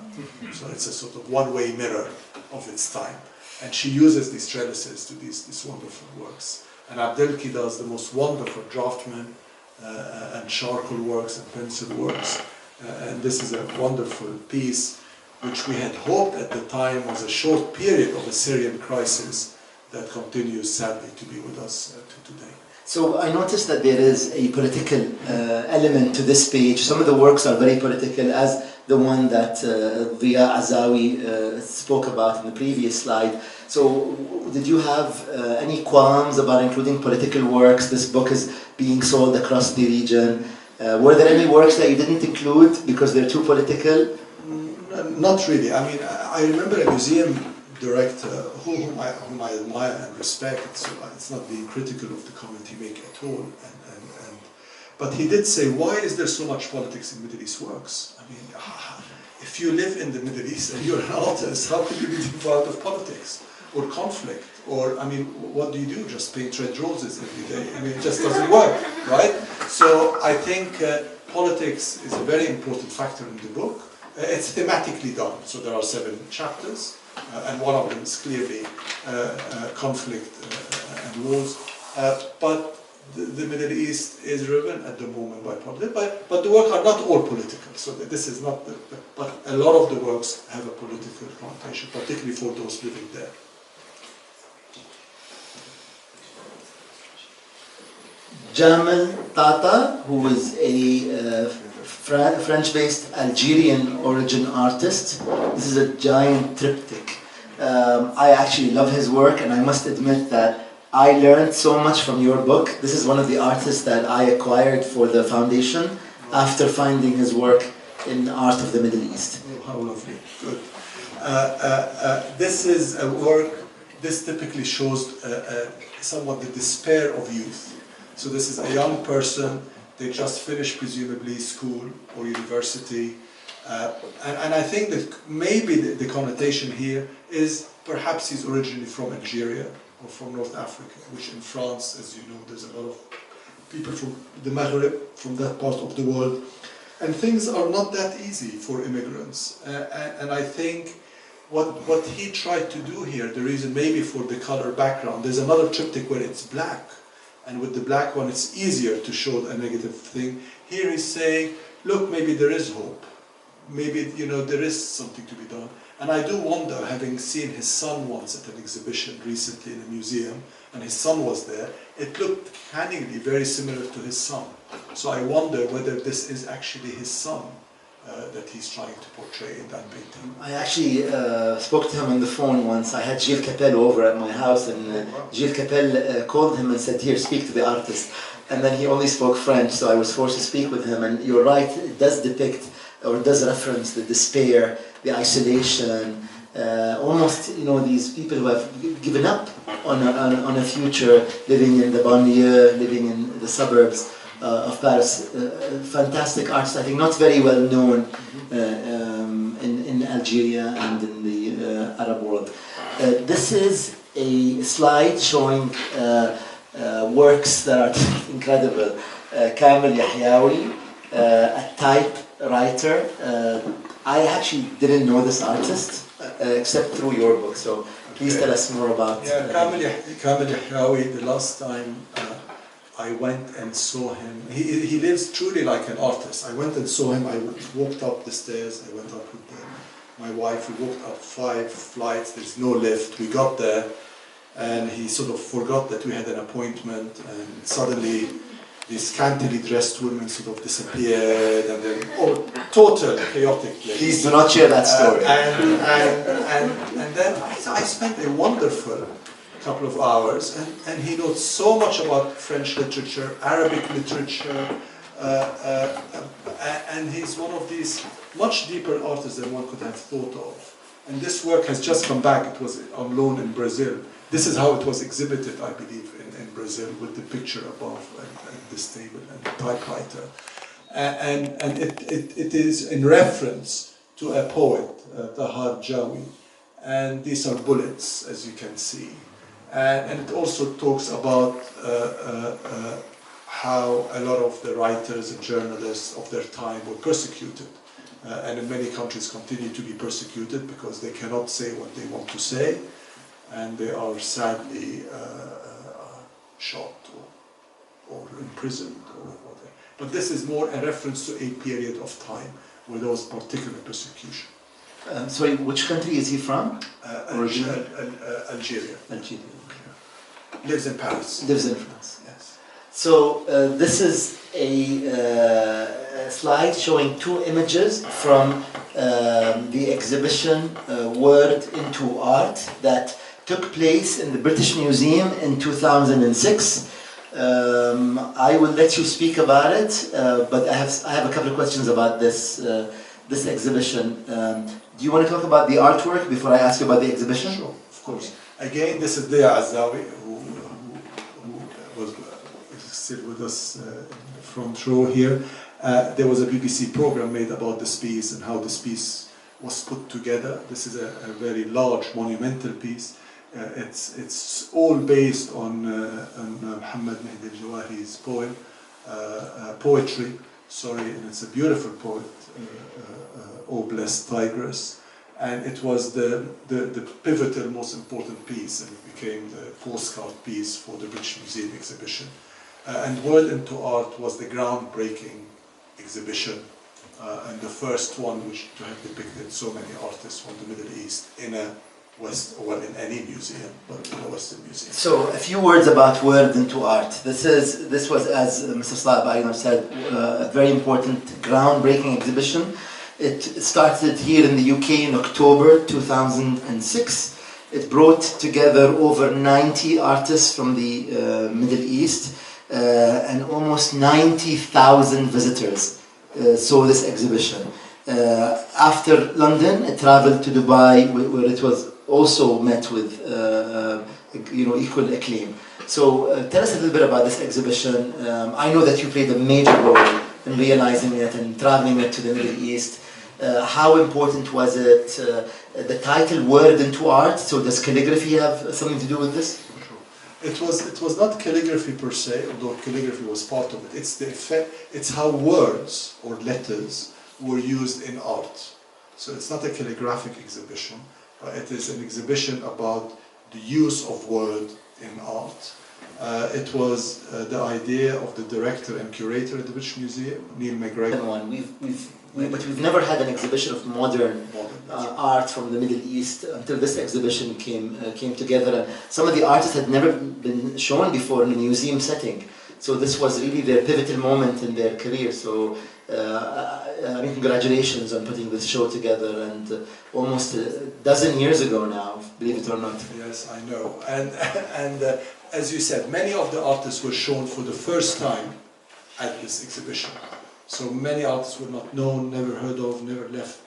So it's a sort of one-way mirror of its time. And she uses these trellises to these wonderful works. And Abdelki does the most wonderful draftsman and charcoal works and pencil works. And this is a wonderful piece, which we had hoped at the time was a short period of the Syrian crisis that continues sadly to be with us to today. So I noticed that there is a political element to this page. Some of the works are very political, as the one that Dia Azawi spoke about in the previous slide. So did you have any qualms about including political works? This book is being sold across the region. Were there any works that you didn't include because they're too political? Not really. I mean, I remember a museum director whom I admire and respect, so it's not being critical of the comment he made at all. But he did say, why is there so much politics in Middle East works? I mean, if you live in the Middle East and you're an artist, how could you be deprived of politics or conflict? Or, I mean, what do you do? Just paint red roses every day? I mean, it just doesn't work, right? So I think politics is a very important factor in the book. It's thematically done, so there are 7 chapters, and one of them is clearly conflict and wars. But the Middle East is driven at the moment by politics, but the works are not all political. So this is not, but a lot of the works have a political connotation, particularly for those living there. Jamal Tata, who is a French-based Algerian origin artist. This is a giant triptych. I actually love his work, and I must admit that I learned so much from your book. This is one of the artists that I acquired for the foundation after finding his work in Art of the Middle East. Oh, how lovely. Good. This is a work, this typically shows somewhat the despair of youth. So this is a young person, they just finished presumably school or university. And I think that maybe the connotation here is perhaps he's originally from Algeria or from North Africa, which in France, as you know, there's a lot of people from the Maghreb, from that part of the world. And things are not that easy for immigrants. And I think what he tried to do here, the reason maybe for the color background, there's another triptych where it's black. And with the black one, it's easier to show a negative thing. Here he's saying, look, maybe there is hope. Maybe, you know, there is something to be done. And I do wonder, having seen his son once at an exhibition recently in a museum, and his son was there, it looked canningly very similar to his son. So I wonder whether this is actually his son that he's trying to portray in that painting. I actually spoke to him on the phone once. I had Gilles Capel over at my house, and Gilles Capel called him and said, here, speak to the artist. And then he only spoke French, so I was forced to speak with him. And you're right, it does depict, or does reference the despair, the isolation, almost, you know, these people who have given up on a future, living in the banlieue, living in the suburbs of Paris. Fantastic artists, I think not very well known in Algeria and in the Arab world. This is a slide showing works that are incredible. Kamel Yahyaoui, a typewriter. I actually didn't know this artist except through your book, so please tell us more about Kamel Yahyaoui. The last time I went and saw him, he lives truly like an artist. I went and saw him, I walked up the stairs, I went up with my wife, we walked up 5 flights, there's no lift, we got there, and he sort of forgot that we had an appointment, and suddenly these scantily dressed women sort of disappeared, and then total chaotic place. Please do not share that story. And then I spent a wonderful couple of hours, and he knows so much about French literature, Arabic literature, and he's one of these much deeper artists than one could have thought of. And this work has just come back. It was on loan in Brazil. This is how it was exhibited, I believe, in Brazil, with the picture above and this table and the typewriter. And it is in reference to a poet, Tahar Jawi. And these are bullets, as you can see. And it also talks about how a lot of the writers and journalists of their time were persecuted. And in many countries continue to be persecuted because they cannot say what they want to say, and they are sadly shot or imprisoned or whatever. But this is more a reference to a period of time where there was particular persecution. Sorry, which country is he from? Algeria. Algeria. Lives in Paris. Lives in France. Yes. So this is a slide showing two images from the exhibition Word into Art that took place in the British Museum in 2006. I will let you speak about it, but I have a couple of questions about this exhibition. Do you want to talk about the artwork before I ask you about the exhibition? Sure, of course. Again, this is Dia Azawi, who was still with us in the front row here. There was a BBC program made about this piece and how this piece was put together. This is a very large, monumental piece. It's all based on Muhammad Mehdi al-Jawahi's poetry. And it's a beautiful poet, O Blessed Tigress. And it was the pivotal, most important piece, and it became the postcard piece for the British Museum exhibition. And World into Art was the groundbreaking exhibition, and the first one to have depicted so many artists from the Middle East in a in any museum, but in a Western museum. So, a few words about Word into Art. This was, as Mr. Saeb Eigner said, a very important, groundbreaking exhibition. It started here in the UK in October 2006. It brought together over 90 artists from the Middle East, and almost 90,000 visitors saw this exhibition. After London, it traveled to Dubai, where it was also met with equal acclaim. So tell us a little bit about this exhibition. I know that you played a major role in realizing it and traveling it to the Middle East. How important was it? The title Word into Art, so does calligraphy have something to do with this? It was not calligraphy per se, although calligraphy was part of it. It's the effect, it's how words or letters were used in art. So it's not a calligraphic exhibition, but it is an exhibition about the use of word in art. It was the idea of the director and curator at the British Museum, Neil McGregor. But we've never had an exhibition of modern art from the Middle East until this exhibition came together. And some of the artists had never been shown before in a museum setting. So this was really their pivotal moment in their career. So congratulations on putting this show together, and almost a dozen years ago now, believe it or not. Yes, I know. And as you said, many of the artists were shown for the first time at this exhibition. So many artists were not known, never heard of, never left.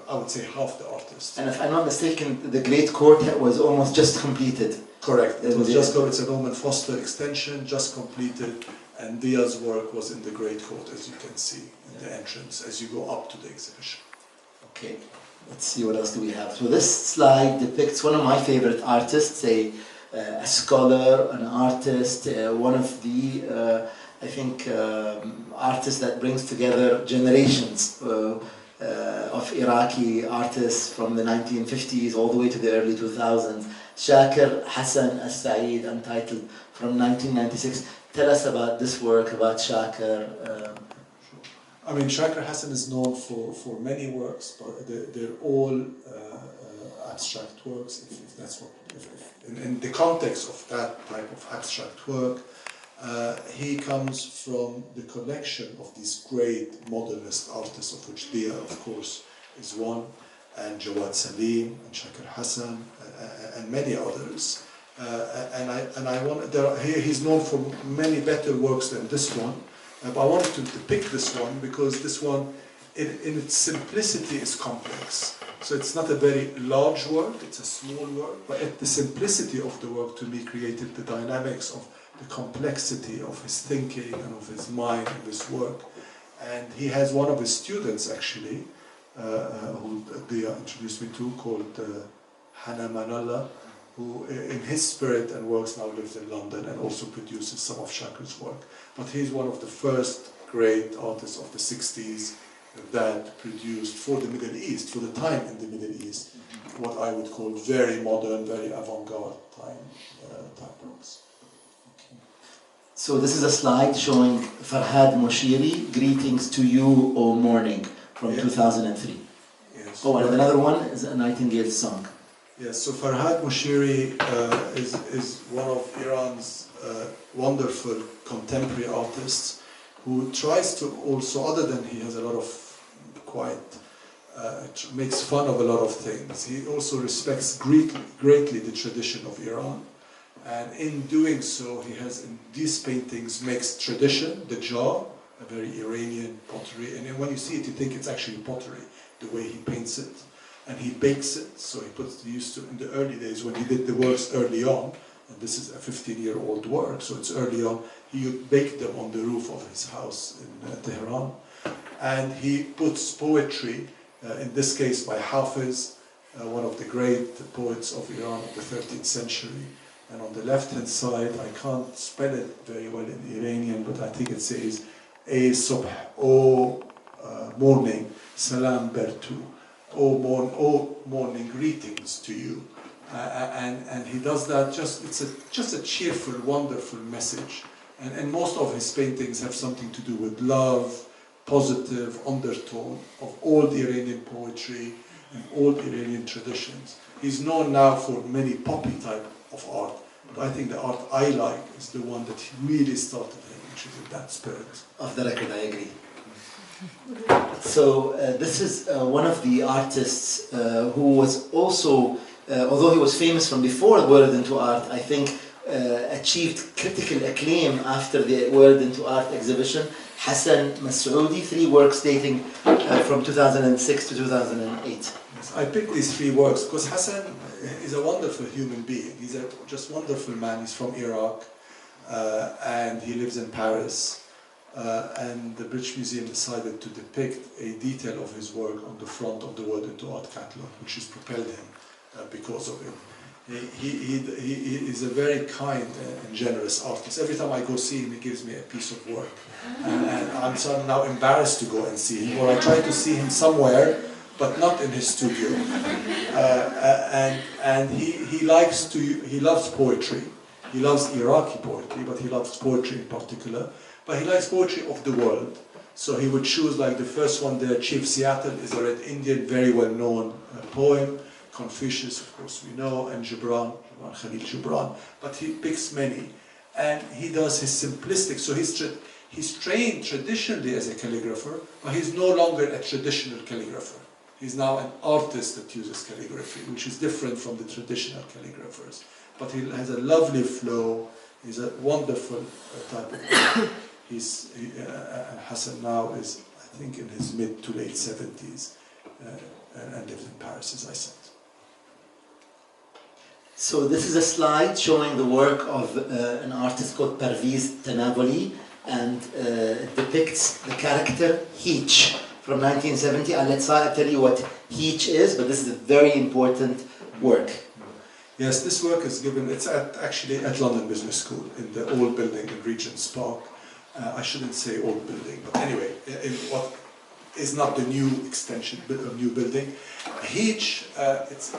I would say half the artists. And if I'm not mistaken, the Great Court was almost just completed. Correct. It was it's a Norman Foster extension, just completed, and Dia's work was in the Great Court, as you can see in the entrance as you go up to the exhibition. Okay, let's see what else do we have. So this slide depicts one of my favorite artists, a scholar, an artist, one of the artists that brings together generations of Iraqi artists from the 1950s all the way to the early 2000s. Shakir Hassan Al-Saeed, Untitled, from 1996. Tell us about this work, about Shakir. I mean, Shakir Hassan is known for many works, but they're all abstract works, if that's what... in the context of that type of abstract work, he comes from the collection of these great modernist artists, of which Dia, of course, is one, and Jawad Salim, and Shakir Hassan, and many others. He's known for many better works than this one, but I wanted to depict this one because this one, in its simplicity, is complex. So it's not a very large work, it's a small work, but the simplicity of the work to me created the dynamics of the complexity of his thinking and of his mind in this work. And he has one of his students, actually, who Dia introduced me to, called Hana Manalla, who in his spirit and works now lives in London and also produces some of Shakar's work. But he's one of the first great artists of the 60s that produced for the Middle East, for the time in the Middle East, what I would call very modern, very avant-garde type works. So this is a slide showing Farhad Moshiri, Greetings to You, O Morning, from 2003. Yes. Oh, and another one is a Nightingale's song. Yes, so Farhad Moshiri is one of Iran's wonderful contemporary artists who tries to also, other than he has a lot of makes fun of a lot of things, he also respects greatly the tradition of Iran. And in doing so, he has, in these paintings, makes tradition, the jar, a very Iranian pottery, and then when you see it, you think it's actually pottery, the way he paints it. And he bakes it, so he used to, in the early days, when he did the works early on, and this is a 15-year-old work, so it's early on, he baked them on the roof of his house in Tehran. And he puts poetry, in this case by Hafiz, one of the great poets of Iran of the 13th century. And on the left-hand side, I can't spell it very well in Iranian, but I think it says, "Ey subh, O morning, salam bertu, O morning, greetings to you." And he does that, just a cheerful, wonderful message. And most of his paintings have something to do with love, positive undertone of all the Iranian poetry and all the Iranian traditions. He's known now for many poppy type of art, but I think the art I like is the one that really started him, which is in that spirit. Off the record, I agree. So this is one of the artists who was also, although he was famous from before World into Art, I think achieved critical acclaim after the World into Art exhibition. Hassan Masoudi, 3 works dating from 2006 to 2008. Yes, I picked these 3 works because Hassan is a wonderful human being. He's a just wonderful man. He's from Iraq and he lives in Paris. And the British Museum decided to depict a detail of his work on the front of the World into Art catalogue, which has propelled him because of it. He is a very kind and generous artist. Every time I go see him, he gives me a piece of work. And I'm sort of now embarrassed to go and see him, or I try to see him somewhere, but not in his studio. And he loves poetry. He loves Iraqi poetry, but he loves poetry in particular. But he likes poetry of the world. So he would choose, like the first one there, Chief Seattle is a Red Indian, very well-known poem. Confucius, of course, we know, and Khalil Gibran. But he picks many. And he does his simplistic, so he's trained traditionally as a calligrapher, but he's no longer a traditional calligrapher. He's now an artist that uses calligraphy, which is different from the traditional calligraphers. But he has a lovely flow. He's a wonderful type of guy. Hassan now is, I think, in his mid to late 70s and lives in Paris, as I said. So this is a slide showing the work of an artist called Parviz Tanavoli, and it depicts the character Heech from 1970. I'll let Saeb tell you what Heech is, but this is a very important work. Yes, this work is given, it's actually at London Business School, in the old building in Regent's Park. I shouldn't say old building, but anyway, in what is not the new extension, new building. Heech,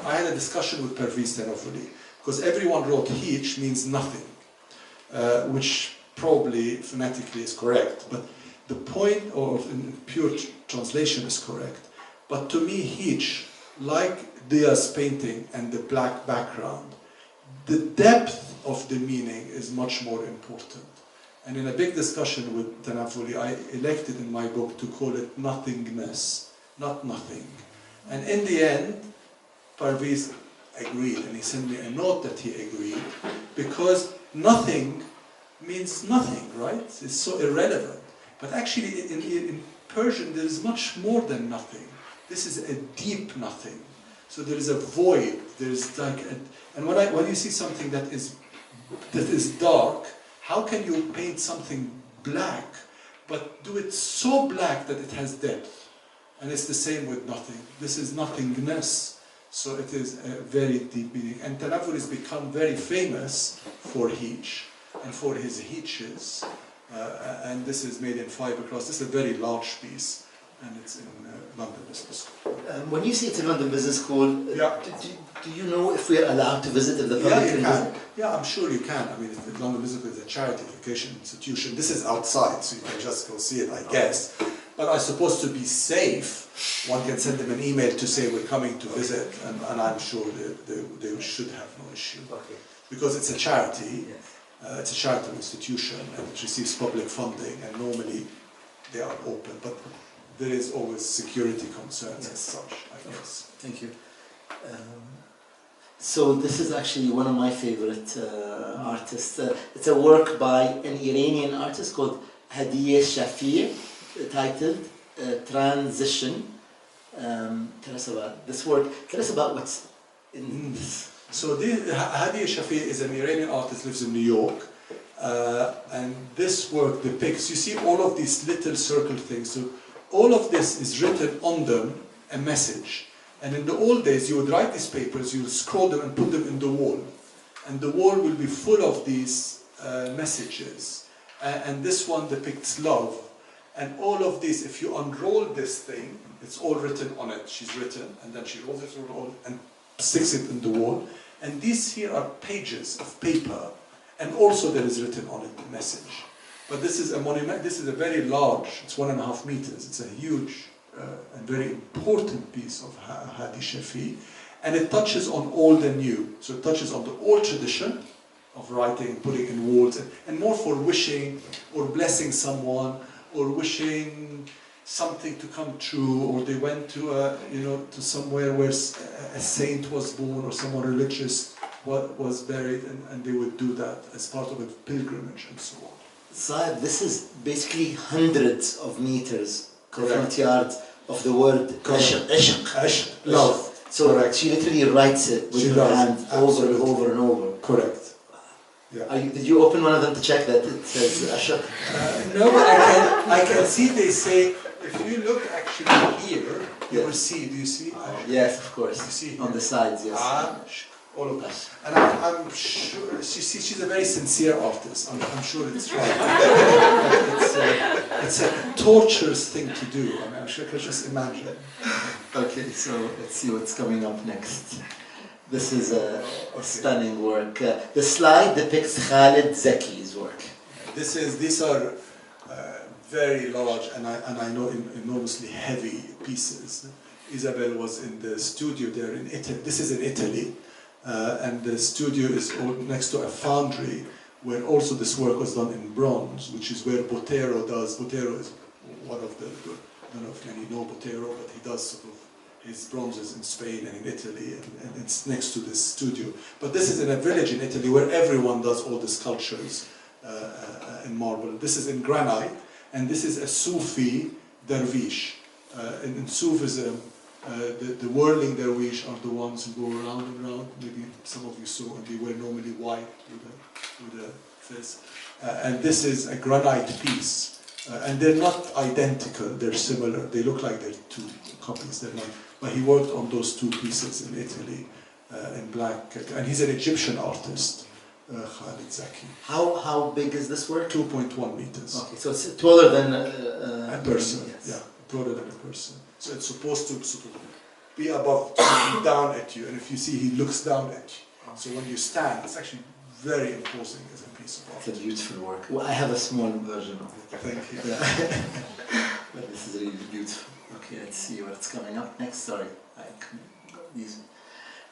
I had a discussion with Parviz Tanavoli, because everyone wrote Heech means nothing, which probably phonetically is correct, but the point, or in pure translation, is correct. But to me, Heech, like Dia's painting and the black background, the depth of the meaning is much more important. And in a big discussion with Tanavoli, I elected in my book to call it nothingness, not nothing. And in the end, Parviz agreed, and he sent me a note that he agreed, because nothing means nothing, right? It's so irrelevant. But actually, in Persian, there is much more than nothing. This is a deep nothing. So there is a void. There is like, and when you see something that is dark, how can you paint something black, but do it so black that it has depth? And it's the same with nothing. This is nothingness. So it is a very deep meaning. And Tanavur has become very famous for Heech and for his Heeches. And this is made in fiberglass. This is a very large piece, and it's in London Business School. When you say it's a London Business School, Yeah. do you know if we're allowed to visit, if the public Yeah, you can can. visit? Yeah, I'm sure you can. I mean, the London Business School is a charity education institution. This is outside, so you can just go see it, I guess. But I suppose to be safe, one can send them an email to say we're coming to visit, and I'm sure they should have no issue. Okay. Because it's a charity, Yes. it's a charitable institution, and it receives public funding, and normally they are open. But there is always security concerns as such, I guess. Thank you. So this is actually one of my favorite artists. It's a work by an Iranian artist called Hadiya Shafi, titled Transition. Tell us about this work. Tell us about what's in this. So Hadiya Shafi is an Iranian artist, lives in New York, and this work depicts, you see all of these little circle things, so all of this is written on them, a message. And in the old days, you would write these papers, you would scroll them and put them in the wall. And the wall will be full of these messages. And this one depicts love. And all of these, if you unroll this thing, it's all written on it. She's written, and then she rolls it and sticks it in the wall. And these here are pages of paper, and also there is written on it the message. But this is a monument, this is a very large, it's 1.5 meters. It's a huge and very important piece of Hadi Shafi. And it touches on old and new. So it touches on the old tradition of writing, putting in walls, and more for wishing or blessing someone, or wishing something to come true, or they went to to somewhere where a saint was born or someone religious was buried, and they would do that as part of a pilgrimage and so on. Saeb, this is basically hundreds of meters, Correct. front yard of the word ishq. Ashq, Love. So Correct. she literally writes it with She her does, hand over and absolutely. over and over. Correct. Yeah. Did you open one of them to check that it says ishq? No, but I can see they say, if you look actually here, you will see, do you see? Yes, of course. You see On here. the sides, yes. All of that. And I'm sure, she's a very sincere artist. I'm sure it's right. It's a torturous thing to do. I mean, I'm sure I can just imagine. Okay, so let's see what's coming up next. This is a stunning work. The slide depicts Khalid Zaki's work. These are very large and I know enormously heavy pieces. Isabel was in the studio there in Italy. This is in Italy, and the studio is next to a foundry where also this work was done in bronze, which is where Botero does. Botero is one of the, I don't know if you know Botero, but he does sort of his bronzes in Spain and in Italy, and it's next to this studio. But this is in a village in Italy where everyone does all the sculptures in marble. This is in granite, and this is a Sufi dervish. In Sufism, the whirling dervish are the ones who go around and around. Maybe some of you saw, and they wear normally white with a fez. And this is a granite piece. And they're not identical, they're similar. They look like they're two copies, they're not. But he worked on those two pieces in Italy, in black. And he's an Egyptian artist, Khalid Zaki. How big is this work? 2.1 meters. Okay, so it's taller than A person, yes. yeah, broader than a person. So it's supposed to sort of be above, looking down at you. And if you see, he looks down at you. So when you stand, it's actually very imposing as a piece of art. It's a beautiful work. Well, I have a small version of it. Thank you. Yeah. But this is really beautiful. Okay, let's see what's coming up next. Sorry,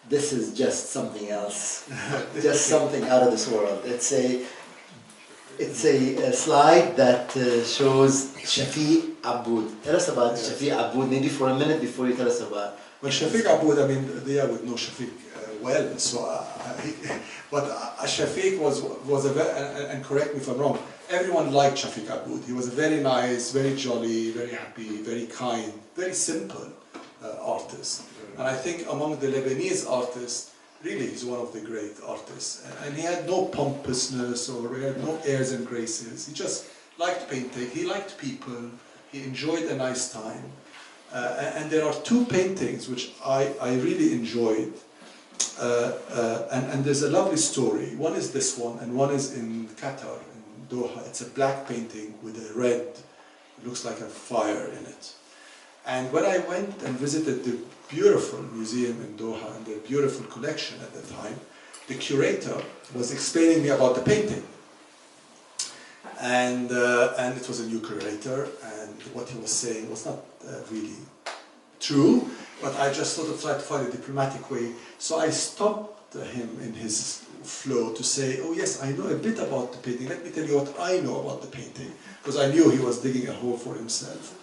this is just something else. Just something out of this world. It's a slide that shows Shafi Aboud. Tell us about Shafi Aboud, maybe for a minute before you tell us about. Well, Shafiq Aboud, I mean, they would know Shafiq well. So, but Shafiq was a very, and correct me if I'm wrong, everyone liked Shafiq Aboud. He was a very nice, very jolly, very happy, very kind, very simple artist. And I think among the Lebanese artists, really he's one of the great artists. And he had no pompousness or he had no airs and graces. He just liked painting, he liked people, he enjoyed a nice time. And there are two paintings which I really enjoyed. And there's a lovely story. One is this one, and one is in Qatar, in Doha. It's a black painting with a red, it looks like a fire in it. And when I went and visited the beautiful museum in Doha and the beautiful collection at the time, the curator was explaining me about the painting. And it was a new curator, and what he was saying was not really true, but I just thought of trying to find a diplomatic way. So I stopped him in his flow to say, oh yes, I know a bit about the painting. Let me tell you what I know about the painting, because I knew he was digging a hole for himself.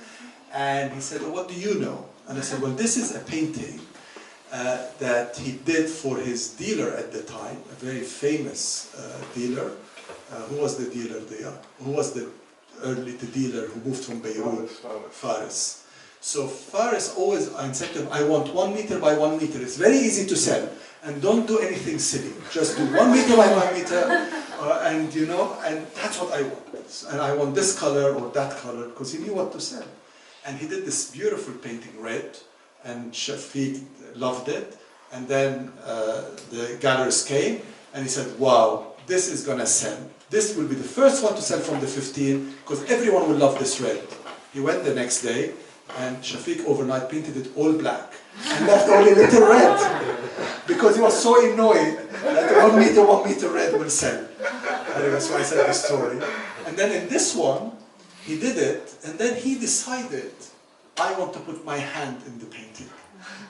And he said, oh, what do you know? And I said, well, this is a painting that he did for his dealer at the time, a very famous dealer. Who was the dealer there? Who was the dealer who moved from Beirut? Faris. So Faris always, I said to him, I want 1 meter by 1 meter. It's very easy to sell. And don't do anything silly. Just do 1 meter by 1 meter. And you know, and that's what I want. And I want this color or that color, because he knew what to sell. And he did this beautiful painting, red, and Shafiq loved it. And then the gallerist came, and he said, wow, this is going to sell. This will be the first one to sell from the 15, because everyone will love this red. He went the next day, and Shafiq overnight painted it all black, and left only little red, because he was so annoyed that 1 meter red will sell. Anyway, so I said the story. And then in this one, he did it, and then he decided, I want to put my hand in the painting.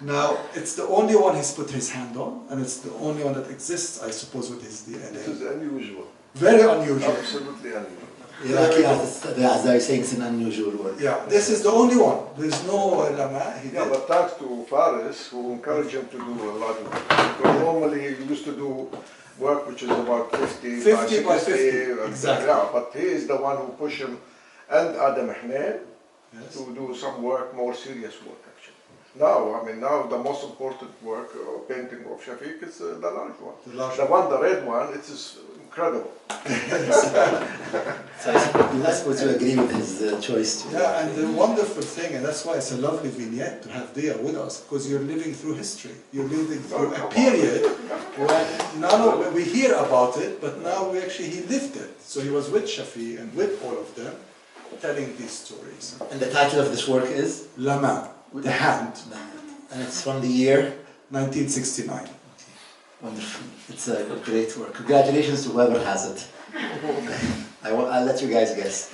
Now, it's the only one he's put his hand on, and it's the only one that exists, I suppose, with his DNA. This is unusual. Very unusual. Absolutely unusual. Iraqi artists, as I saying, it's an unusual work. Yeah, this is the only one. There's no lama. Yeah, but thanks to Faris, who encouraged him to do a lot of work. Because normally he used to do work which is about 50 by 60. Exactly. Yeah, but he is the one who pushed him, and Adam Hnain, Yes. to do some work, more serious work actually. Now, I mean, now the most important work, painting of Shafiq is the large one. The red one, it is incredible. So I suppose you agree with his choice. Yeah, and the wonderful thing, and that's why it's a lovely vignette to have Dia with us, because you're living through history. You're living through a period when now we hear about it, but now he lived it. So he was with Shafiq and with all of them, telling these stories. And the title of this work is? Lama, the hand. And it's from the year? 1969. Wonderful. It's a great work. Congratulations to whoever has it. I'll let you guys guess.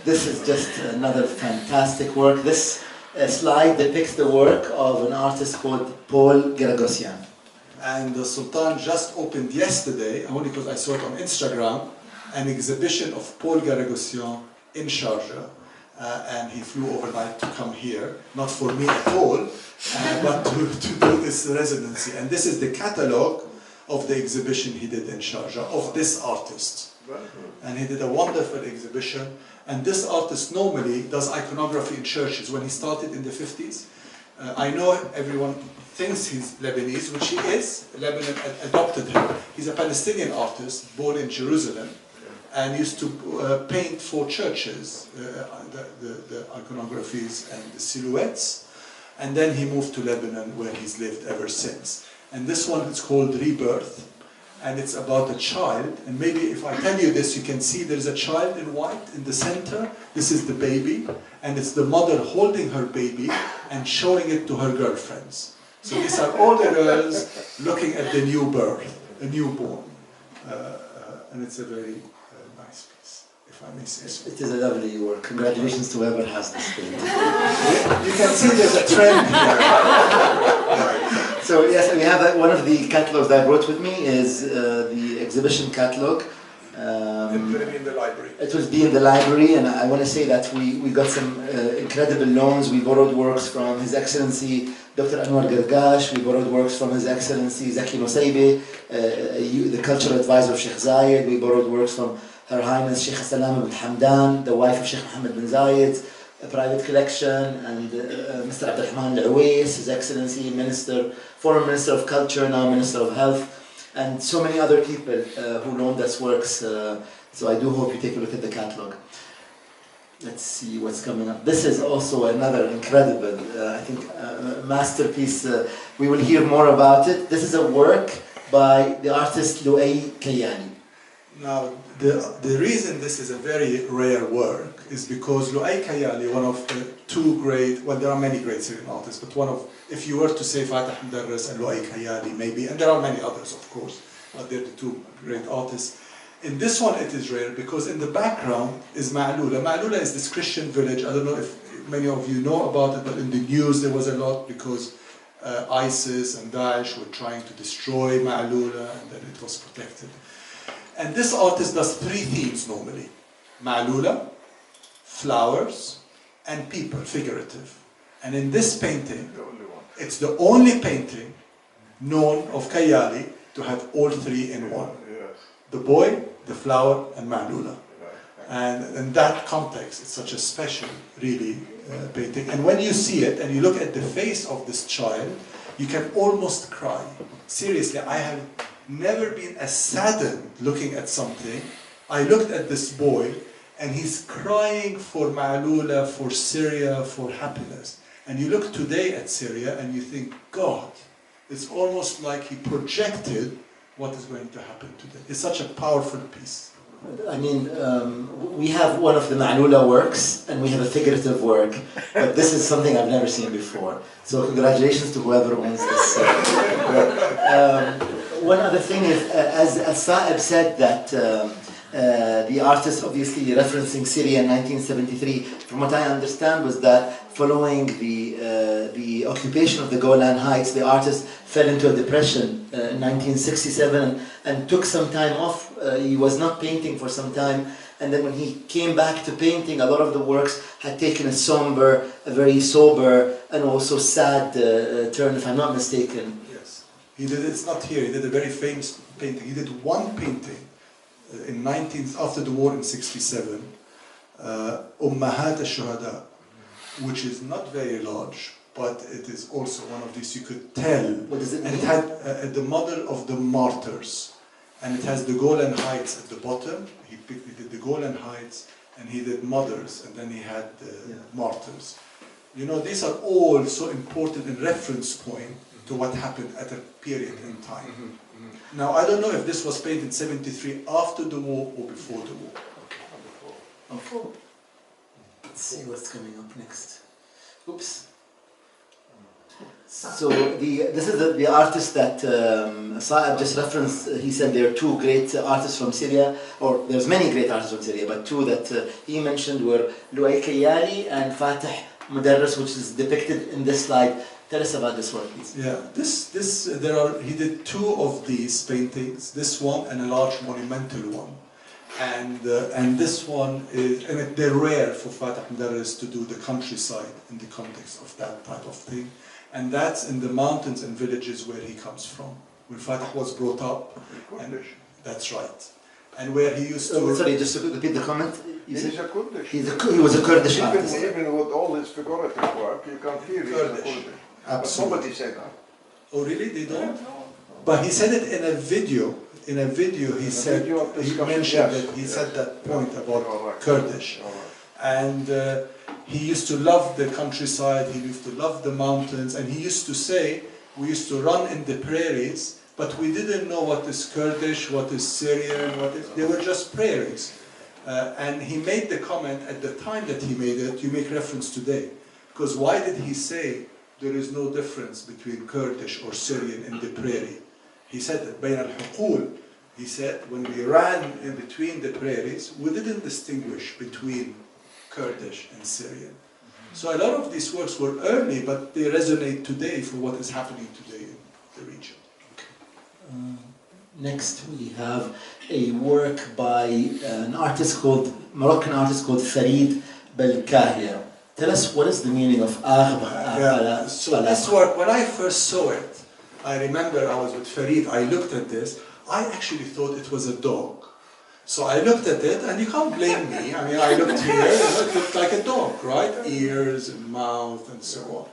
This is just another fantastic work. This slide depicts the work of an artist called Paul Garagossian. And the Sultan just opened yesterday, only because I saw it on Instagram, an exhibition of Paul Garagossian in Sharjah. And he flew overnight to come here, not for me at all, but to do this residency. And this is the catalogue of the exhibition he did in Sharjah, of this artist. And he did a wonderful exhibition. And this artist normally does iconography in churches. When he started in the 50s, I know everyone thinks he's Lebanese, which he is. Lebanon adopted him. He's a Palestinian artist, born in Jerusalem, and used to paint for churches, the iconographies and the silhouettes. And then he moved to Lebanon, where he's lived ever since. And this one is called Rebirth, and it's about a child. And maybe if I tell you this, you can see there's a child in white in the center. This is the baby, and it's the mother holding her baby and showing it to her girlfriends. So these are all the girls looking at the new birth, a newborn. And it's a very nice piece, if I may say so. It is a lovely work. Congratulations to whoever has this painting. You can see there's a trend here. So yes, we have one of the catalogs that I brought with me is the exhibition catalog. It's going to be in the library. It will be in the library, and I want to say that we got some incredible loans. We borrowed works from His Excellency Dr. Anwar Gargash. We borrowed works from His Excellency Zaki Nusaybi, the cultural advisor of Sheikh Zayed. We borrowed works from Her Highness Sheikh Salam bin Hamdan, the wife of Sheikh Mohammed bin Zayed, a private collection, and Mr. Abdurrahman Al-Awais, His Excellency former Minister of Culture, now Minister of Health, and so many other people who loaned us works. So I do hope you take a look at the catalogue. let's see what's coming up. This is also another incredible, I think, masterpiece. We will hear more about it. This is a work by the artist Luay Kayani. Now, the reason this is a very rare work is because Luay Kayali, one of the two great, well, there are many great Syrian artists, but one of, if you were to say Fatah Mdarris and Luay Kayali, maybe, and there are many others, of course, but they're the two great artists. In this one, it is rare because in the background is Ma'lula. Ma'lula is this Christian village. I don't know if many of you know about it, but in the news there was a lot because ISIS and Daesh were trying to destroy Ma'lula, and then it was protected. And this artist does three themes normally: Ma'lula, flowers, and people, figurative. And in this painting, it's the only painting known of Kayali to have all three in one. The boy, the flower, and Ma'lula. And in that context, it's such a special, really, painting. And when you see it, and you look at the face of this child, you can almost cry. Seriously, I have never been as saddened looking at something. I looked at this boy, and he's crying for Ma'lula, for Syria, for happiness. And you look today at Syria, and you think, God, it's almost like he projected what is going to happen today. It's such a powerful piece. I mean, we have one of the Ma'lula works, and we have a figurative work, but this is something I've never seen before. So congratulations to whoever owns this. One other thing is, as Saeb said, that the artist obviously referencing Syria in 1973, from what I understand was that following the occupation of the Golan Heights, the artist fell into a depression in 1967 and took some time off. He was not painting for some time, and then when he came back to painting, a lot of the works had taken a very sober and also sad turn, if I'm not mistaken. Yes, he did. It's not here. He did a very famous painting. He did one painting after the war in '67, Ummahat al-Shuhada, which is not very large, but it is also one of these you could tell. What does it mean? And it had the model of the martyrs, and it has the Golan Heights at the bottom. He did the Golan Heights, and he did mothers, and then he had the martyrs. You know, these are all so important in reference point to what happened at a period in time. Now, I don't know if this was painted in '73 after the war or before the war. Okay. Let's see what's coming up next. Oops. So this is the artist that Saeb just referenced. He said there are two great artists from Syria, or there's many great artists from Syria, but two that he mentioned were Luay Kayali and Fatah Mdarris, which is depicted in this slide. Tell us about this work, please. Yeah, he did two of these paintings, this one and a large monumental one. And this one is, and they're rare for Fatah Mdarris to do the countryside in the context of that type of thing. And that's in the mountains and villages where he comes from, where Fatah was brought up. Kurdish. That's right. And where he used to... sorry, just to repeat the comment. He's a Kurdish. He was a Kurdish artist. Even with all his figurative work, you can't hear he's a Kurdish. Absolutely. But nobody said that. Oh, really? They don't? But he said it in a video. In a video, he said, he mentioned that, he said that point about Kurdish. And he used to love the countryside, he used to love the mountains, and he used to say, we used to run in the prairies, but we didn't know what is Kurdish, what is Syrian, they were just prairies. And he made the comment at the time that he made it, you make reference today. Because why did he say there is no difference between Kurdish or Syrian in the prairie? He said that بين الحقول. He said when we ran in between the prairies, we didn't distinguish between Kurdish and Syrian. So a lot of these works were early, but they resonate today for what is happening today in the region. Next we have a work by an Moroccan artist called Farid Belkahia. Tell us what is the meaning of Yeah. So this work, when I first saw it, I remember I was with Farid, I looked at this, I actually thought it was a dog. So I looked at it, and you can't blame me. I mean, I looked here, it looked like a dog, right? Ears and mouth and so on.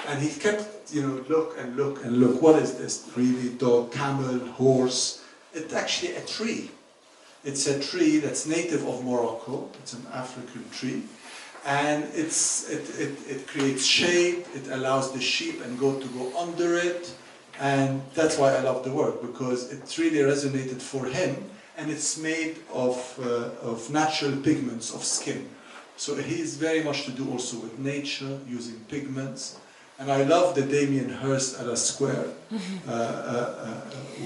And he kept, look and look and look. What is this? Really, dog, camel, horse? It's actually a tree. It's a tree that's native of Morocco. It's an African tree. And it creates shape, it allows the sheep and goat to go under it, and that's why I love the work, because it really resonated for him, and it's made of natural pigments of skin. So he's very much to do also with nature, using pigments. And I love the Damien Hirst at a square,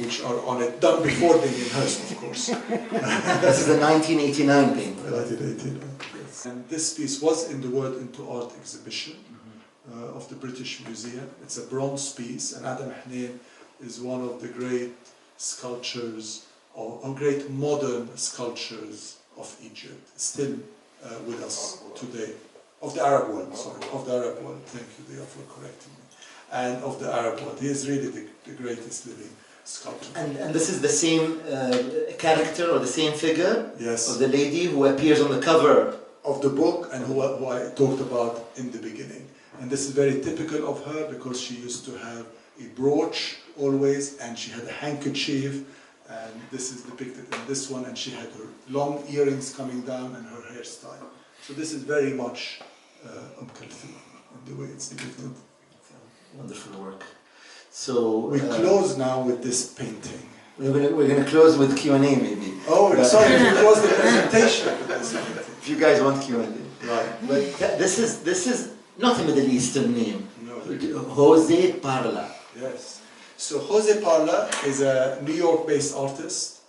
which are on it, done before Damien Hirst, of course. This is a 1989 painting. 1989, yes. And this piece was in the Word into Art exhibition of the British Museum. It's a bronze piece, and Adam Hnain is one of the great sculptors, or great modern sculptors of Egypt, still with us today. Of the Arab world, sorry, of the Arab world, thank you, Dia, for correcting me. And of the Arab world, he is really the greatest living sculptor. And this is the same character or the same figure, yes, of the lady who appears on the cover of the book, and who I talked about in the beginning. And this is very typical of her, because she used to have a brooch always, and she had a handkerchief, and this is depicted in this one, and she had her long earrings coming down and her hairstyle. So this is very much Kulthum, in the way it's depicted. Wonderful work. So we close now with this painting. We're gonna close with Q&A maybe. Oh, sorry, we close the presentation with this painting. If you guys want Q&A. Right. But this is not a Middle Eastern name. No. Jose Parla. Yes. So Jose Parla is a New York-based artist,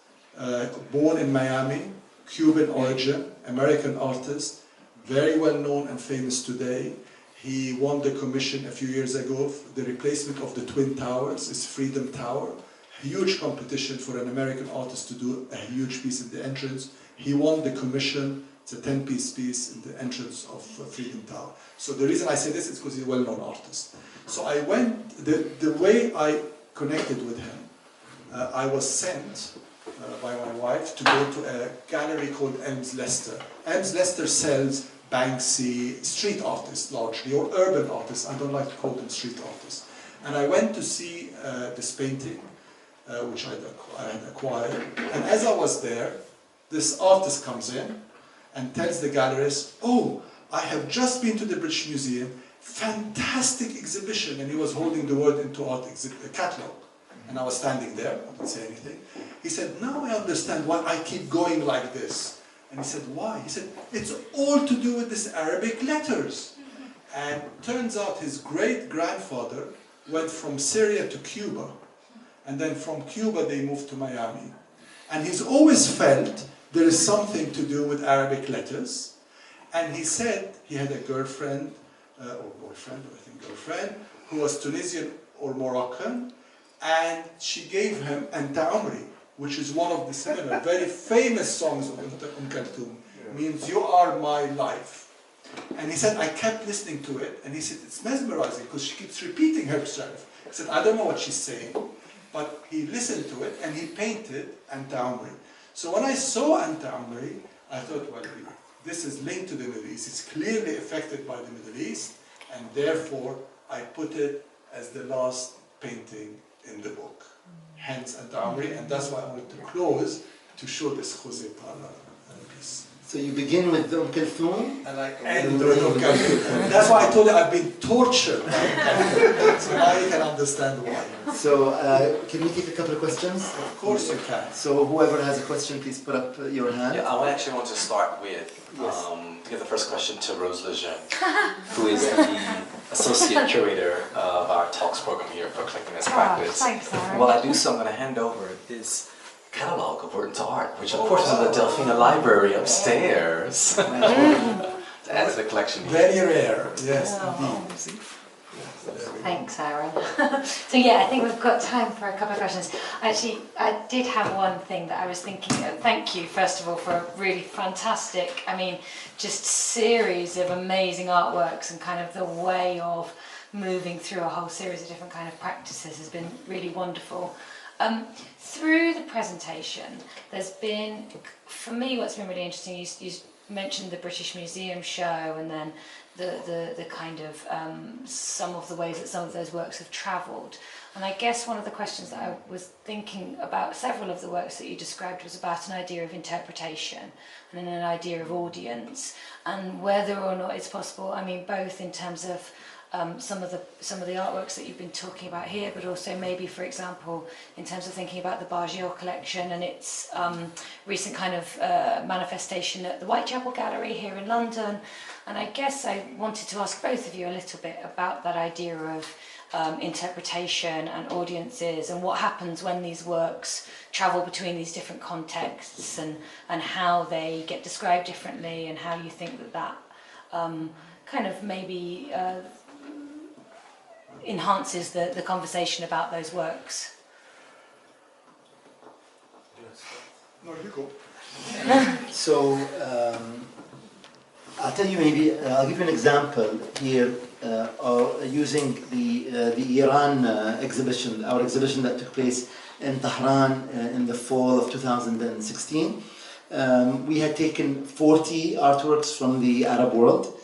born in Miami, Cuban origin, American artist, very well known and famous today. He won the commission a few years ago. The replacement of the Twin Towers is Freedom Tower. Huge competition for an American artist to do a huge piece in the entrance. He won the commission. It's a 10-piece piece in the entrance of Freedom Tower. So the reason I say this is because he's a well-known artist. So I went, the way I connected with him, I was sent by my wife to go to a gallery called Elms Leicester. Elms Leicester sells Banksy, street artists largely, or urban artists. I don't like to call them street artists. And I went to see this painting, which I had acquired. And as I was there, this artist comes in and tells the gallerist, "Oh, I have just been to the British Museum, fantastic exhibition." And he was holding the Word into Art catalog. And I was standing there, I didn't say anything. He said, "Now I understand why I keep going like this." And he said, "Why?" He said, "It's all to do with these Arabic letters." And turns out his great-grandfather went from Syria to Cuba. And then from Cuba they moved to Miami. And he's always felt there is something to do with Arabic letters. And he said he had a girlfriend, or boyfriend, or I think girlfriend, who was Tunisian or Moroccan. And she gave him Anta Umri, which is one of the similar, very famous songs of Kulthum. Means "you are my life." And he said, I kept listening to it, and he said, it's mesmerizing because she keeps repeating herself. He said, I don't know what she's saying, but he listened to it and he painted Anta Umri. So when I saw Anta Umri, I thought, well, this is linked to the Middle East. It's clearly affected by the Middle East, and therefore I put it as the last painting in the book. Hence Anta Umri, and that's why I wanted to close to show this Jose Parla piece. So you begin with Kulthum, And I end with Kulthum. That's why I told you I've been tortured by Kulthum. So now you can understand why. So can we take a couple of questions? Of course you can. So whoever has a question, please put up your hand. Yeah, I actually want to start with give the first question to Rose Lejeune, who is the associate curator of our talks program here for Collecting as Practice. Thanks, Aaron. While I do so, I'm going to hand over this catalog of Word into Art, which of course is in the Delfina Library upstairs. To add to the collection. Very rare, yes, indeed. Thanks, Aaron. So yeah, I think we've got time for a couple of questions. Actually, I did have one thing that I was thinking of. Thank you, first of all, for a really fantastic, just series of amazing artworks, and kind of the way of moving through a whole series of different kind of practices has been really wonderful. Through the presentation, there's been, for me, what's been really interesting, you mentioned the British Museum show, and then the kind of some of the ways that some of those works have travelled. And I guess one of the questions that I was thinking about several of the works that you described was about an idea of interpretation and an idea of audience, and whether or not it's possible, I mean, both in terms of some of the artworks that you've been talking about here, but also maybe, for example, in terms of thinking about the Bargiol collection and its recent kind of manifestation at the Whitechapel Gallery here in London. And I guess I wanted to ask both of you a little bit about that idea of interpretation and audiences, and what happens when these works travel between these different contexts, and how they get described differently, and how you think that kind of maybe enhances the conversation about those works. No, you go. So I'll tell you, maybe I'll give you an example here using the Iran exhibition, our exhibition that took place in Tehran in the fall of 2016. We had taken 40 artworks from the Arab world.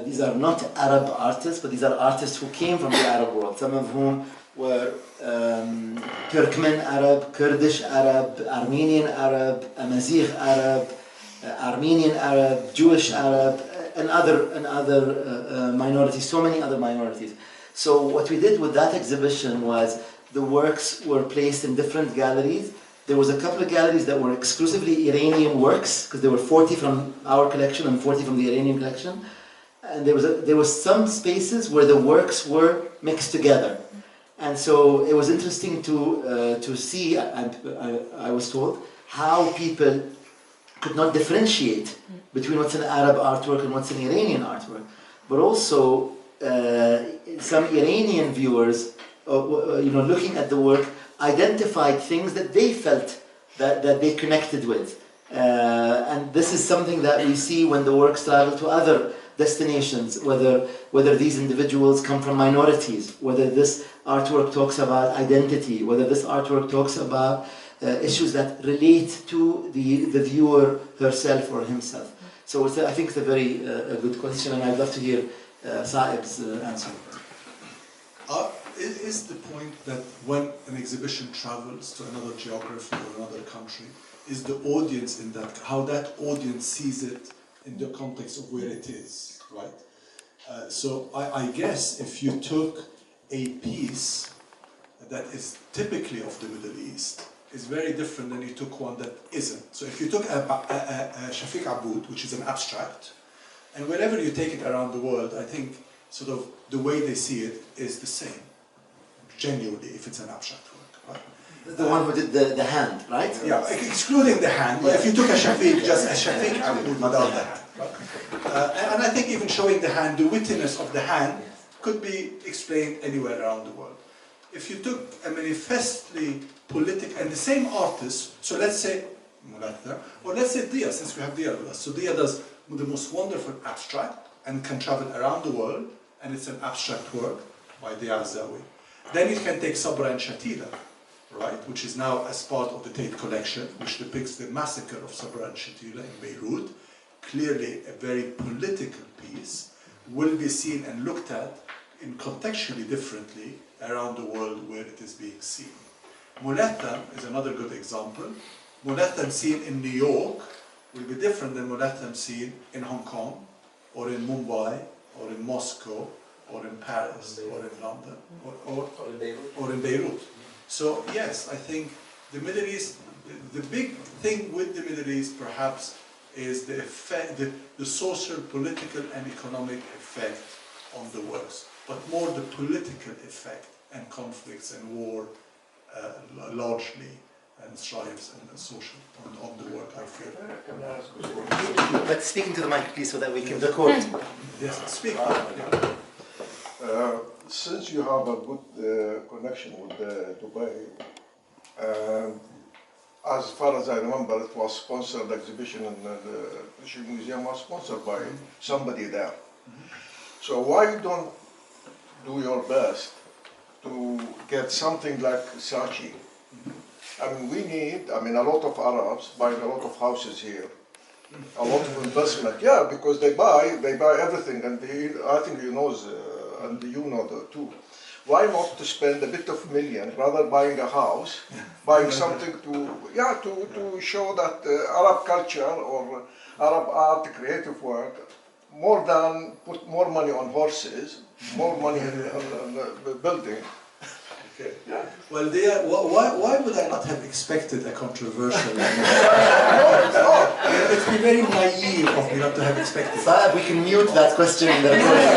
These are not Arab artists, but these are artists who came from the Arab world, some of whom were Kirkman Arab, Kurdish Arab, Armenian Arab, Amazigh Arab, Armenian Arab, Jewish Arab, and other minorities, so many other minorities. So what we did with that exhibition was the works were placed in different galleries. There was a couple of galleries that were exclusively Iranian works, because there were 40 from our collection and 40 from the Iranian collection. And there was some spaces where the works were mixed together. And so it was interesting to see, I was told, how people could not differentiate between what's an Arab artwork and what's an Iranian artwork. But also, some Iranian viewers, looking at the work, identified things that they felt that they connected with. And this is something that we see when the works travel to other destinations, whether these individuals come from minorities, whether this artwork talks about identity, whether this artwork talks about issues that relate to the viewer herself or himself. So I think it's a very good question, and I'd love to hear Saeb's answer. Is the point that when an exhibition travels to another geography or another country, is the audience in that, how that audience sees it in the context of where it is, right? So I guess if you took a piece that is typically of the Middle East, is very different than you took one that isn't. So if you took a Shafiq Aboud, which is an abstract, and wherever you take it around the world, I think sort of the way they see it is the same, genuinely, if it's an abstract work, right? The one who did the hand, right? Yeah, excluding the hand, but if you took a Shafiq, just a Shafiq Aboud without the hand, right? And I think even showing the hand, the wittiness of the hand could be explained anywhere around the world. If you took a manifestly political, and the same artist, so let's say Mulatta, or let's say Dia, since we have Dia with us. So Dia does the most wonderful abstract and can travel around the world, and it's an abstract work by Dia Azawi. Then you can take Sabra and Shatila, right, which is now as part of the Tate collection, which depicts the massacre of Sabra and Shatila in Beirut. Clearly a very political piece, will be seen and looked at in contextually differently around the world where it is being seen. Mulattam is another good example. Mulattam seen in New York will be different than Mulattam seen in Hong Kong, or in Mumbai, or in Moscow, or in Paris, or in London, or in Beirut. So yes, I think the Middle East, the big thing with the Middle East perhaps is the effect, the social, political and economic effect on the works, but more the political effect and conflicts and war largely, and strives and social on the work, I feel. But speaking to the mic, please, so that we can record. Yes, speak. Since you have a good connection with Dubai, as far as I remember, it was sponsored, the exhibition in the British Museum was sponsored by somebody there. So why don't do your best to get something like Saatchi? I mean, a lot of Arabs buying a lot of houses here. a lot of investment. Yeah, because they buy everything, and I think you knows, and you know that too. Why not to spend a bit of million rather buying a house, buying something to show that Arab culture or Arab art, creative work, more than put more money on horses, more money on building. Okay. Yeah. Well, why would I not have expected a controversial? It's been very naive of me not to have expected. Saeb, we can mute that question in the recording.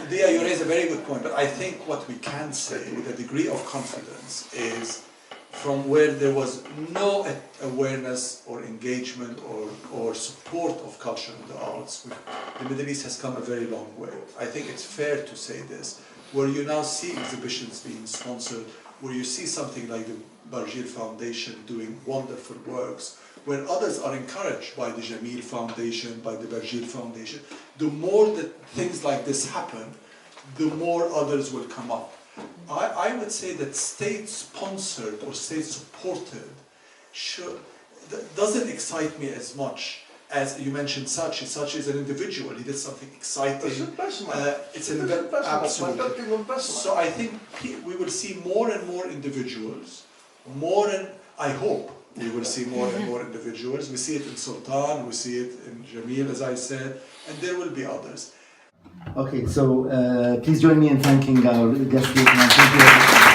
Dia, you raise a very good point, but I think what we can say with a degree of confidence is from where there was no awareness or engagement or support of culture and the arts, the Middle East has come a very long way. I think it's fair to say this, where you now see exhibitions being sponsored, where you see something like the Barjil Foundation doing wonderful works, where others are encouraged by the Jamil Foundation, by the Barjil Foundation. The more that things like this happen, the more others will come up. I would say that state-sponsored or state-supported doesn't excite me as much as you mentioned. Sachi is an individual. He did something exciting. It's an investment. Absolutely. So I think we will see more and more individuals. I hope we will see more and more individuals. We see it in Sultan. We see it in Jamil, as I said, and there will be others. Okay, so please join me in thanking our guest. Thank you.